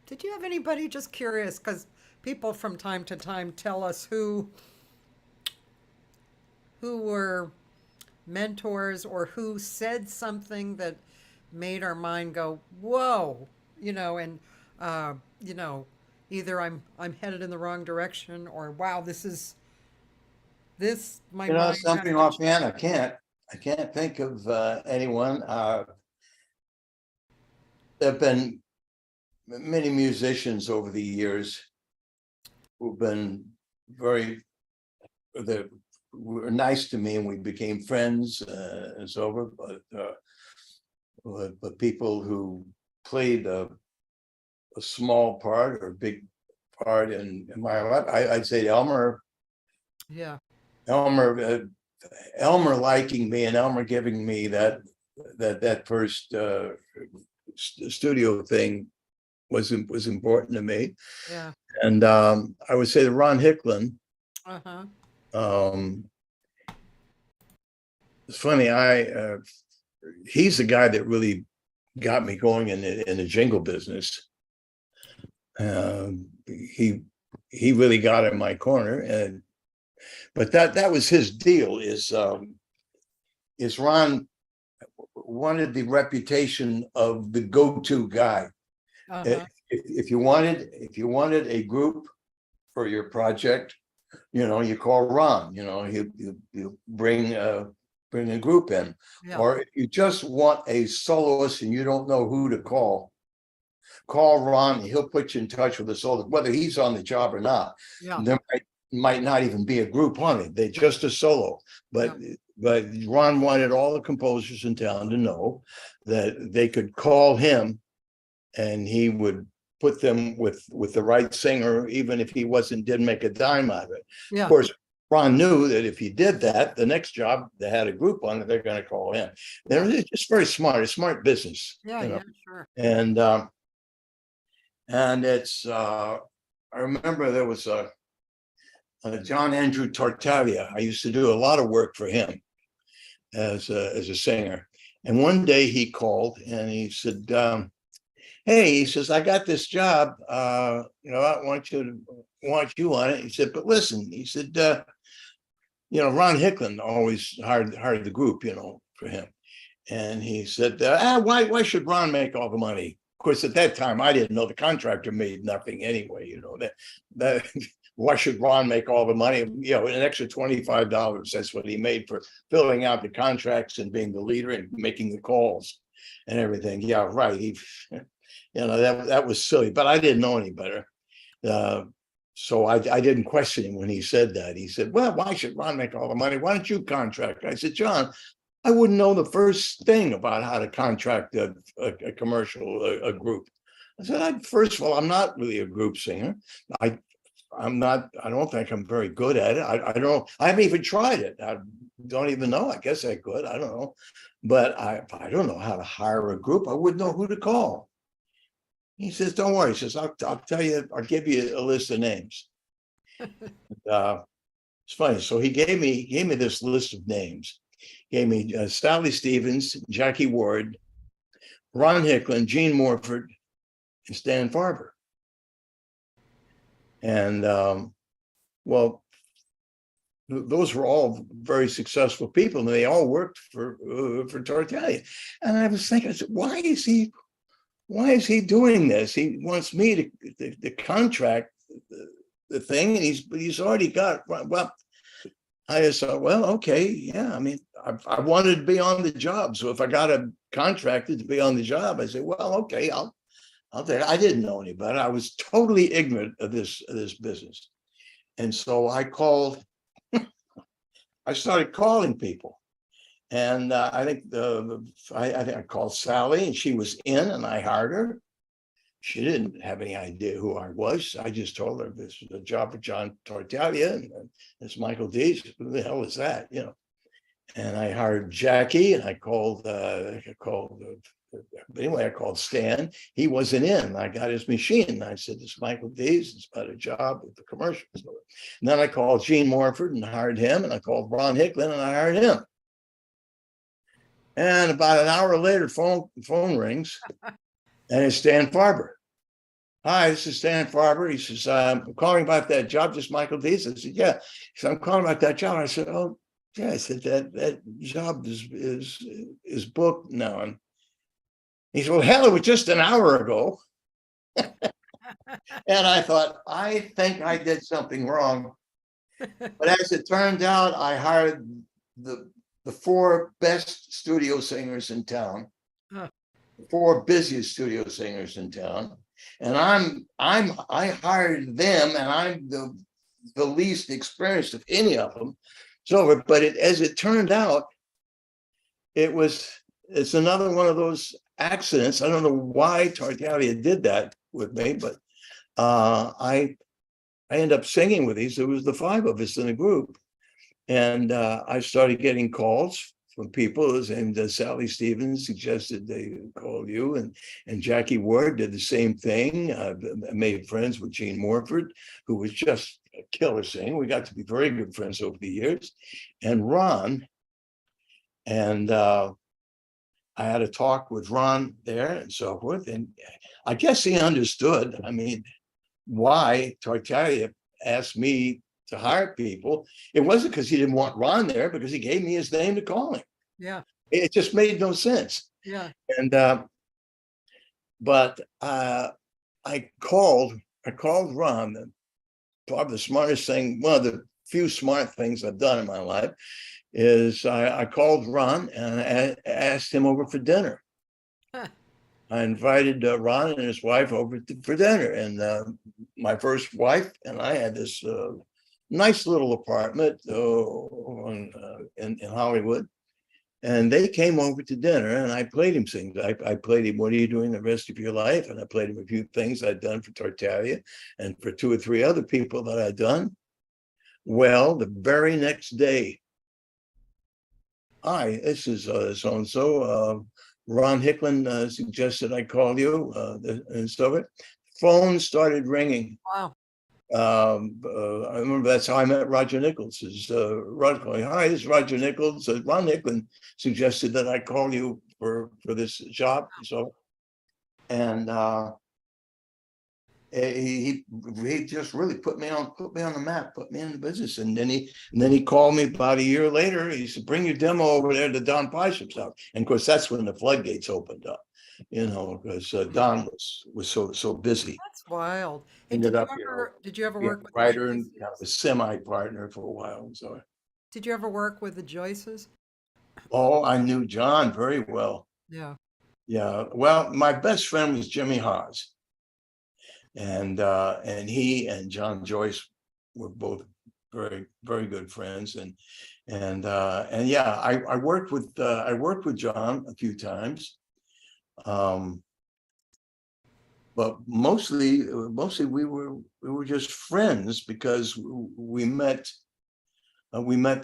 did you have anybody, just curious, because people from time to time tell us who were mentors or who said something that made our mind go, whoa, and uh, you know, either I'm headed in the wrong direction, or wow, this my mind has Something to offhand. I can't think of anyone. There've been many musicians over the years who've been they were nice to me, and we became friends and so over. But people who played a small part or a big part in my life, I'd say yeah. Elmer, Elmer liking me, and Elmer giving me that first studio thing was important to me. Yeah. And I would say that Ron Hicklin, Uh-huh. um, It's funny. He's the guy that really got me going in the jingle business. He really got in my corner, but that was his deal. Is Ron wanted the reputation of the go-to guy. Uh-huh. If you wanted a group for your project, you call Ron. You bring a group in, Yeah. or if you just want a soloist and you don't know who to call Ron. He'll put you in touch with the soloist, whether he's on the job or not. Yeah. There might not even be a group on it. They're just a solo, but Ron wanted all the composers in town to know that they could call him and he would put them with the right singer, even if he didn't make a dime out of it. Yeah. Of course, Ron knew that if he did that, the next job they had a group on it, they're going to call him. They're just very smart. It's smart business. Yeah. Yeah. Sure. And it's I remember there was a John Andrew Tartaglia. I used to do a lot of work for him as a singer. And one day he called and he said, hey, he says, I got this job. I want you on it. He said, but listen, he said, Ron Hicklin always hired the group, for him. And he said, why should Ron make all the money? Of course, at that time, I didn't know the contractor made nothing anyway, that why should Ron make all the money? An extra $25. That's what he made for filling out the contracts and being the leader and making the calls and everything. Yeah, right. That was silly, but I didn't know any better. So I didn't question him when he said that. He said, well, why should Ron make all the money? Why don't you contract? I said, John, I wouldn't know the first thing about how to contract a commercial, a group. I said, first of all, I'm not really a group singer. I don't think I'm very good at it. I haven't even tried it. I don't even know. I guess I could. I don't know. But I don't know how to hire a group. I wouldn't know who to call. He says, don't worry. He says, I'll tell you, I'll give you a list of names. It's funny. So he gave me this list of names. He gave me Sally Stevens, Jackie Ward, Ron Hicklin, Gene Morford, and Stan Farber. And those were all very successful people, and they all worked for Tartaglia. And I was thinking, I said, why is he doing this? He wants me to contract the thing, and he's already got. Well, I just thought, well, okay, yeah. I mean, I wanted to be on the job, so if I got a contracted to be on the job, I said, well, okay, I'll take it. I didn't know any better. I was totally ignorant of this business, and so I started calling people, and I think I called Sally, and she was in, and I hired her. She didn't have any idea who I was. I just told her this was a job for John Tartaglia, and it's Michael Dees. Who the hell is that? And I hired Jackie, and I called anyway, I called Stan. He wasn't in. I got his machine. I said, this is Michael Dees. It's about a job with the commercials. And then I called Gene Morford and hired him. And I called Ron Hicklin and I hired him. And about an hour later, phone rings. And it's Stan Farber. Hi, this is Stan Farber. He says, I'm calling about that job, just Michael Dees. I said, yeah. He said, I'm calling about that job. I said, oh, yeah. I said, that job is booked now. And he said, well, hell, it was just an hour ago. And I thought, I think I did something wrong. But as it turned out, I hired the 4 best studio singers in town, the 4 busiest studio singers in town. And I hired them, and I'm the least experienced of any of them. So, but as it turned out, it's another one of those accidents. I don't know why Tartaglia did that with me, but I ended up singing with these. There was the 5 of us in a group, and I started getting calls from people. And Sally Stevens suggested they call you, and Jackie Ward did the same thing. I made friends with Gene Morford, who was just a killer singer. We got to be very good friends over the years. And Ron And I had a talk with Ron there and so forth. And I guess he understood. I mean, why Tartaglia asked me to hire people. It wasn't because he didn't want Ron there, because he gave me his name to call him. Yeah. It just made no sense. Yeah. And but I called Ron. And probably the smartest thing, one of the few smart things I've done in my life, is I called Ron and I asked him over for dinner. Huh. I invited Ron and his wife over for dinner, and my first wife and I had this nice little apartment in Hollywood, and they came over to dinner, and I played him things. I played him "What Are You Doing the Rest of Your Life," and I played him a few things I'd done for Tartaglia and for 2 or 3 other people that I'd done. Well, the very next day, hi, this is so and so. Ron Hicklin suggested I call you, and so it. Phone started ringing. Wow. I remember that's how I met Roger Nichols. Rod calling, hi, this is Roger Nichols. Ron Hicklin suggested that I call you for this job. So, and he just really put me on the map, put me in the business. And then he called me about a year later. He said, bring your demo over there to Don Bishop's house. And of course, that's when the floodgates opened up, because Don was so busy. That's wild. Hey, Ended did up, you ever being work a with the writer and Joyces? a semi-partner for a while. So, Did you ever work with the Joyces? oh, I knew John very well. Yeah. Yeah. Well, my best friend was Jimmy Haas. And he and John Joyce were both very, very good friends. And yeah, I worked with John a few times. But mostly we were just friends, because we met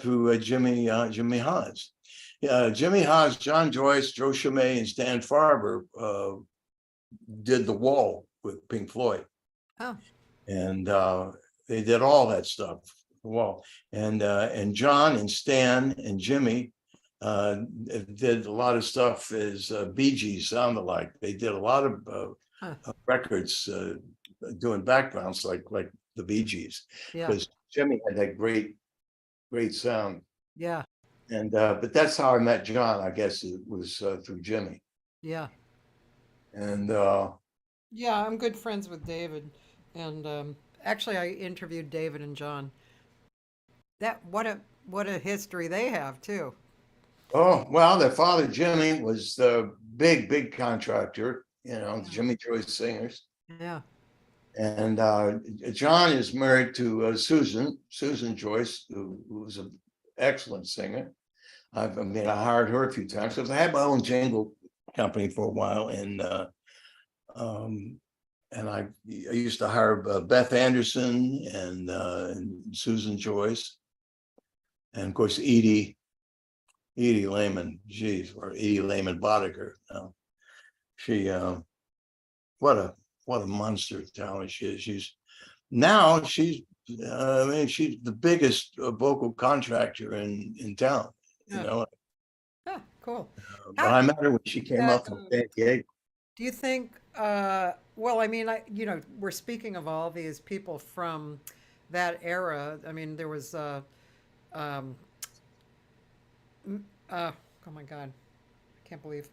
through Jimmy Haas. Jimmy Haas, John Joyce, Joe Chimay, and Stan Farber did The Wall with Pink Floyd. Oh. And they did all that stuff. Well, and John and Stan and Jimmy did a lot of stuff as Bee Gees sounded like. They did a lot of records doing backgrounds like the Bee Gees, because Jimmy had that great sound. Yeah. And but that's how I met John. I guess it was through Jimmy. Yeah. And yeah, I'm good friends with David, and actually, I interviewed David and John. What a history they have too. oh, well, their father Jimmy was the big contractor, Jimmy Joyce Singers. Yeah. And John is married to Susan Joyce, who was an excellent singer. I hired her a few times because I had my own jingle company for a while, and I used to hire Beth Anderson and Susan Joyce, and of course Edie Lehman, or Edie Lehman Boddicker. She what a monster talent she is. She's the biggest vocal contractor in town. Yeah. Cool. But I met her when she came up from San Diego. Do you think, well, I mean, we're speaking of all these people from that era. I mean, there was, oh my God, I can't believe,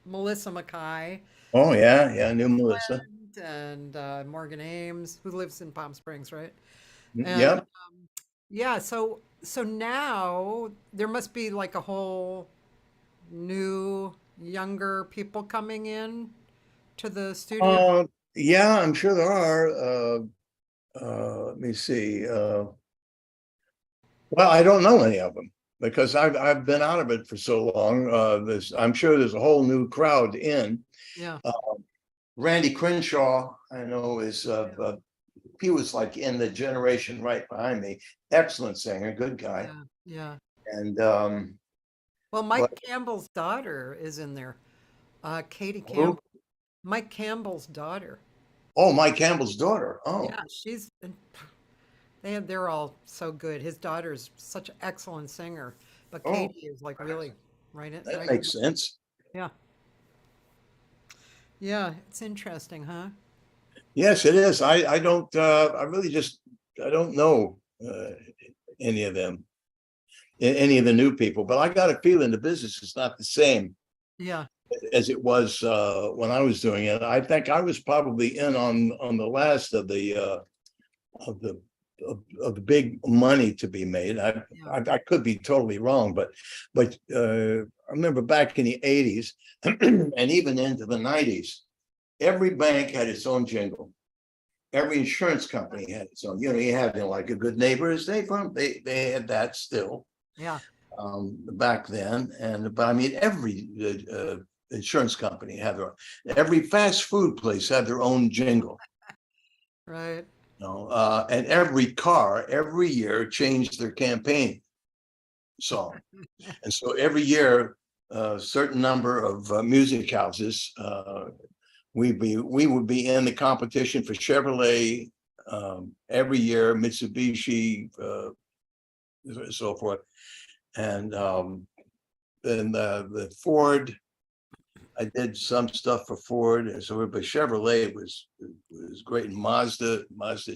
Melissa Mackay. Oh, yeah, I knew Melissa. And Morgan Ames, who lives in Palm Springs, right? Yep. Yeah, so now there must be like a whole new, younger people coming in to the studio. Yeah, I'm sure there are. Let me see. Well, I don't know any of them, because I've been out of it for so long. I'm sure there's a whole new crowd in. Yeah. Randy Crenshaw, I know, is he was like in the generation right behind me. Excellent singer, good guy. Yeah. And well, Mike Campbell's daughter is in there. Katie Campbell. Mike Campbell's daughter. Oh, Mike Campbell's daughter. Oh. Yeah, they're all so good. His daughter's such an excellent singer, but Katie is like really Write it. That Write. makes sense. Yeah. Yeah. It's interesting, huh? Yes, it is. I don't, I really just, I don't know any of them, any of the new people, but I got a feeling the business is not the same Yeah. as it was when I was doing it. I think I was probably in on the last of of the of the big money to be made. Yeah. I could be totally wrong, but I remember back in the 80s and even into the 90s, every bank had its own jingle. Every insurance company had its own. You had like a Good Neighbor is State Farm. They had that still Yeah. back then, but I mean every insurance company had their own. Every fast food place had their own jingle. Right. And every car every year changed their campaign song, and so every year a certain number of music houses we would be in the competition for Chevrolet every year, Mitsubishi, so forth, and then the Ford. I did some stuff for Ford, and so but Chevrolet was great, and Mazda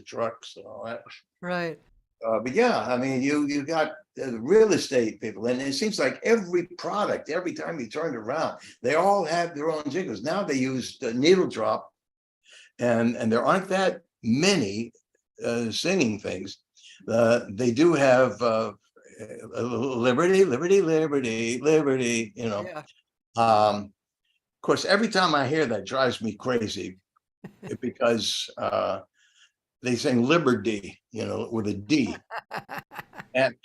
trucks and all that. Right. But yeah, I mean, you got real estate people, and it seems like every product, every time you turned around, they all had their own jingles. Now they use needle drop, and there aren't that many singing things. They do have liberty, liberty, liberty, liberty. Yeah. Of course, every time I hear that, drives me crazy because they sing liberty, with a D. And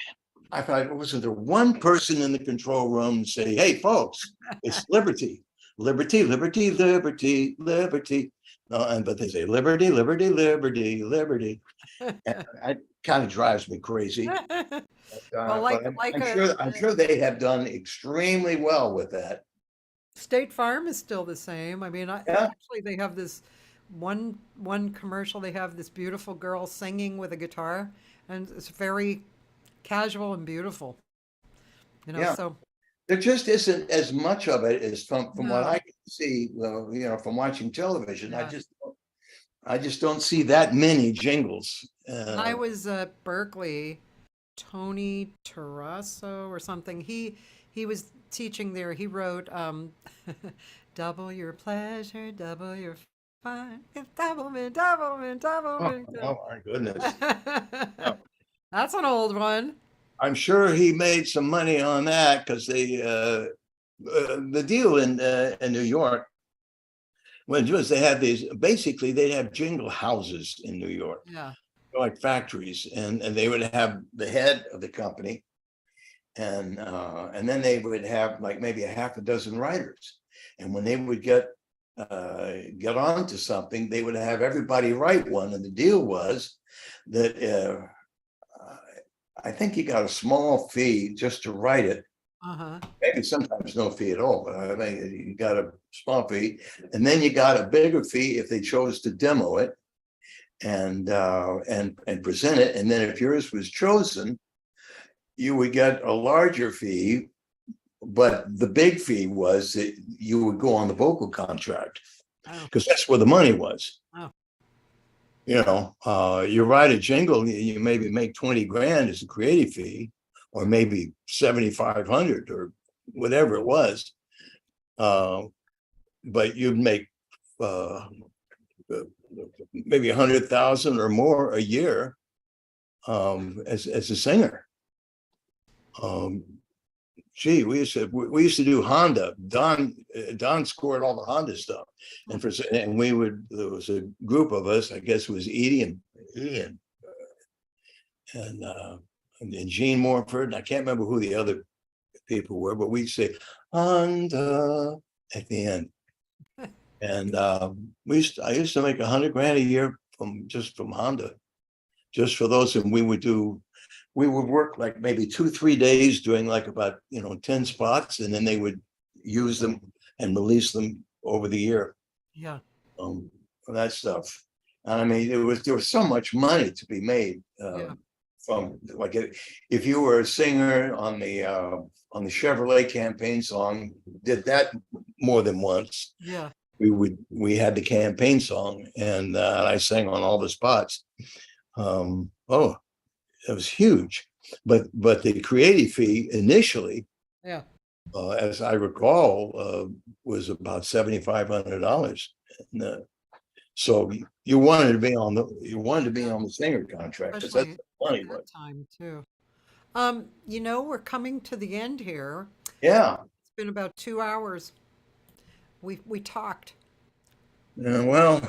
I thought, wasn't there one person in the control room say, "Hey, folks, it's liberty, liberty, liberty, liberty, liberty"? No, but they say liberty, liberty, liberty, liberty. And it kind of drives me crazy. Well, But I'm sure they have done extremely well with that. State Farm is still the same. I mean, Yeah. actually, they have this one commercial. They have this beautiful girl singing with a guitar, and it's very casual and beautiful. Yeah. So There just isn't as much of it as from what no, I can see, from watching television. yeah. I just don't see that many jingles. When I was at Berkeley, Tony Tarasso or something, he was teaching there. He wrote double your pleasure, double your fun, double me, double me, double me. Oh my goodness. That's an old one. I'm sure he made some money on that because the deal in New York, when it was, they had these, basically they'd have jingle houses in New York, Yeah. like factories, and they would have the head of the company, and then they would have like maybe a half a dozen writers, and when they would get onto something, they would have everybody write one, and the deal was that I think you got a small fee just to write it. Uh-huh. Maybe sometimes no fee at all, but I think you got a small fee, and then you got a bigger fee if they chose to demo it and present it. And then if yours was chosen, you would get a larger fee, but the big fee was that you would go on the vocal contract because that's where the money was. Oh. You write a jingle, you maybe make 20 grand as a creative fee, or maybe 7,500 or whatever it was. But you'd make maybe 100,000 or more a year as a singer. We used to do Honda. Don scored all the Honda stuff, and there was a group of us. I guess it was Edie and Gene Morford, and I can't remember who the other people were, but we'd say Honda at the end. And I used to make 100 grand a year from Honda, just for those. And we would work like maybe 2-3 days doing like about 10 spots, and then they would use them and release them over the year. Yeah. For that stuff. And I mean, there was so much money to be made. Yeah. from like if you were a singer on the Chevrolet campaign song, did that more than once. Yeah. We had the campaign song, and I sang on all the spots. Oh, it was huge. But the creative fee initially, Yeah. as I recall, was about $7,500. So you wanted to be on the singer contract because that's Especially at money. that But time too. We're coming to the end here. yeah, It's been about 2 hours. We talked. yeah, well,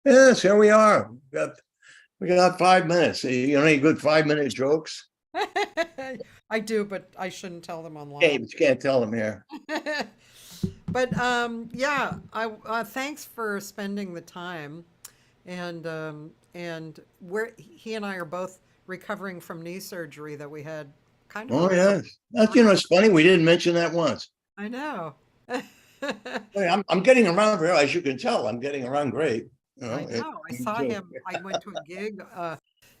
yes, here we are. We got 5 minutes. You know any good 5 minute jokes? I do, but I shouldn't tell them Hey, online. but you can't tell them here. But yeah, I thanks for spending the time, and we're he and I are both recovering from knee surgery that we had kind of Oh early. yes, it's funny we didn't mention that once. I know. Hey, I'm getting around here, as you can tell. I'm getting around great. You I know, know. I saw him. I went to a gig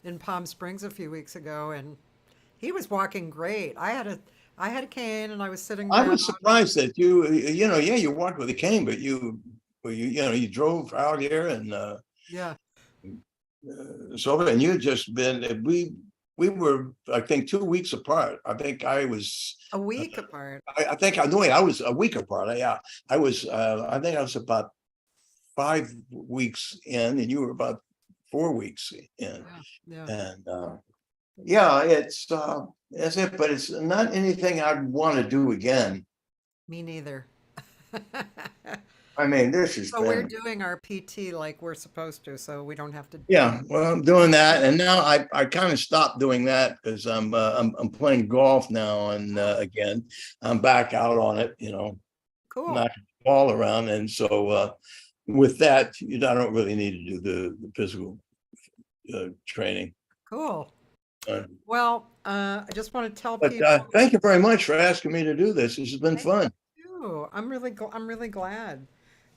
in Palm Springs a few weeks ago, and he was walking great. I had a cane, and I was sitting I down. was surprised that yeah, you walked with a cane, but you drove out here and Yeah, so and you had just been we were I think 2 weeks apart. I think I was a week apart. I think I know I was a week apart. Yeah, I think I was about 5 weeks in, and you were about 4 weeks in, Yeah, yeah. and yeah, that's it. But it's not anything I'd want to do again. Me neither. I mean, this has So we're been. doing our PT like we're supposed to, so we don't have to. Yeah, well, I'm doing that, and now I kind of stopped doing that because I'm playing golf now, and again, I'm back out on it, Cool, knocking the ball around, and so with that, I don't really need to do the physical training. cool. Uh, Well, I just want to tell but people. thank you very much for asking me to do this. This has been Thank fun. you. I'm really glad.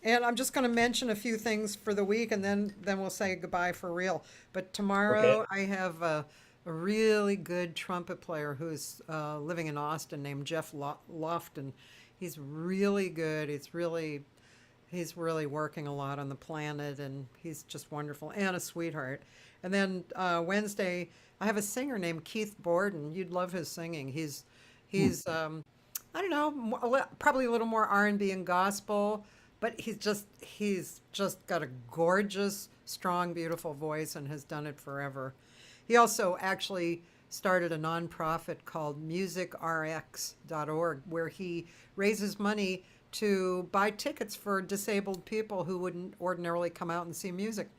And I'm just going to mention a few things for the week, and then we'll say goodbye for real. But Okay. tomorrow I have a really good trumpet player who's living in Austin named Jeff Lofton. He's really good. He's really working a lot on the planet, and he's just wonderful and a sweetheart. And then Wednesday, I have a singer named Keith Borden. You'd love his singing. He's I don't know, probably a little more R&B and gospel, but he's just got a gorgeous, strong, beautiful voice and has done it forever. He also actually started a nonprofit called musicrx.org where he raises money to buy tickets for disabled people who wouldn't ordinarily come out and see music.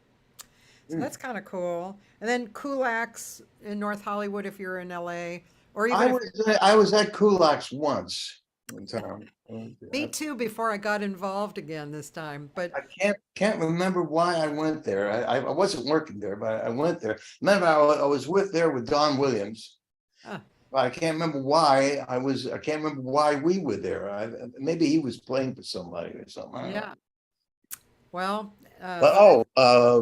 So that's kind of cool. And then Kulak's in North Hollywood if you're in LA, or I even if was at Kulak's once in town. me too before I got involved again this time. But I can't remember why I went there. I wasn't working there, but I went there. Remember, I was there with Don Williams. uh, But I can't remember why I was. I can't remember why we were there. Maybe he was playing for somebody or something. I don't know. yeah, well, But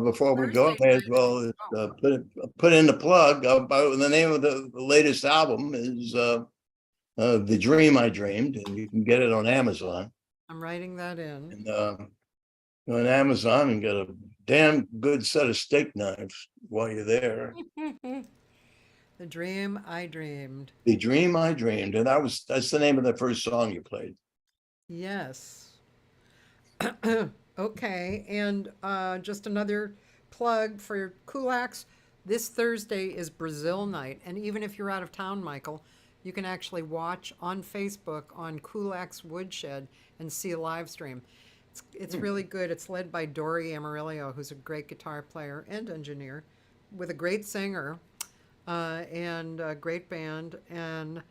before we go, I Thursday may as night. well Oh, put in the plug. About the name of the latest album is "The Dream I Dreamed," and you can get it on Amazon. I'm writing that in. And go on Amazon and get a damn good set of steak knives while you're there. The dream I dreamed. The Dream I Dreamed, and that's the name of the first song you played. Yes. Okay, and just another plug for Kulaks. This Thursday is Brazil night, and even if you're out of town, Michael, you can actually watch on Facebook on Kulak's Woodshed and see a live stream. It's really good. It's led by Dory Amarillo, who's a great guitar player and engineer, with a great singer and a great band. And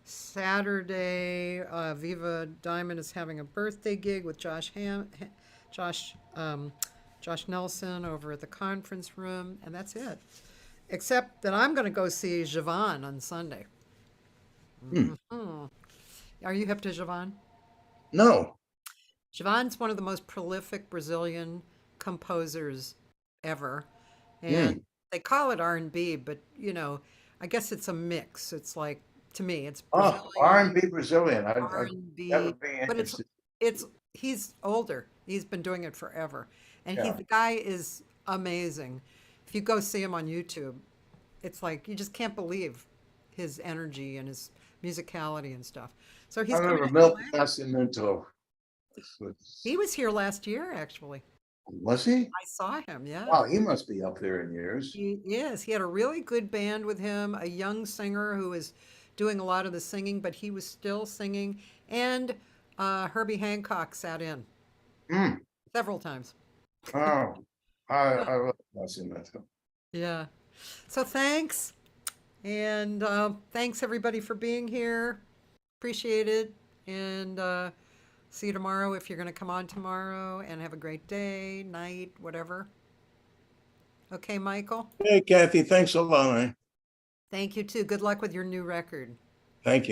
Saturday, Viva Diamond is having a birthday gig with Josh, Josh Nelson over at the conference room, and that's it. Except that I'm going to go see Javon on Sunday. Hmm. Mhm. Are you hip to Javon? No. Javon's one of the most prolific Brazilian composers ever, and Hmm. they call it R&B, but I guess it's a mix. It's like, to me, it's Oh, Brazilian, R&B Brazilian. I'd never R&B, be but interested. it's he's older. He's been doing it forever. And Yeah. the guy is amazing. If you go see him on YouTube, it's like you just can't believe his energy and his musicality and stuff. So I he's coming remember to Milton LA. Nascimento. He was here last year, actually. Was he? I saw him, yeah. Wow, he must be up there in years. He is. He had a really good band with him, a young singer who was doing a lot of the singing, but he was still singing. And Herbie Hancock sat in Hmm. several times. Oh, I love Nascimento. Yeah. So thanks. And thanks everybody for being here. Appreciate it. And see you tomorrow if you're going to come on tomorrow. And have a great day, night, whatever. Okay, Michael. Hey, Kathy, thanks a lot. Thank you too. Good luck with your new record. Thank you.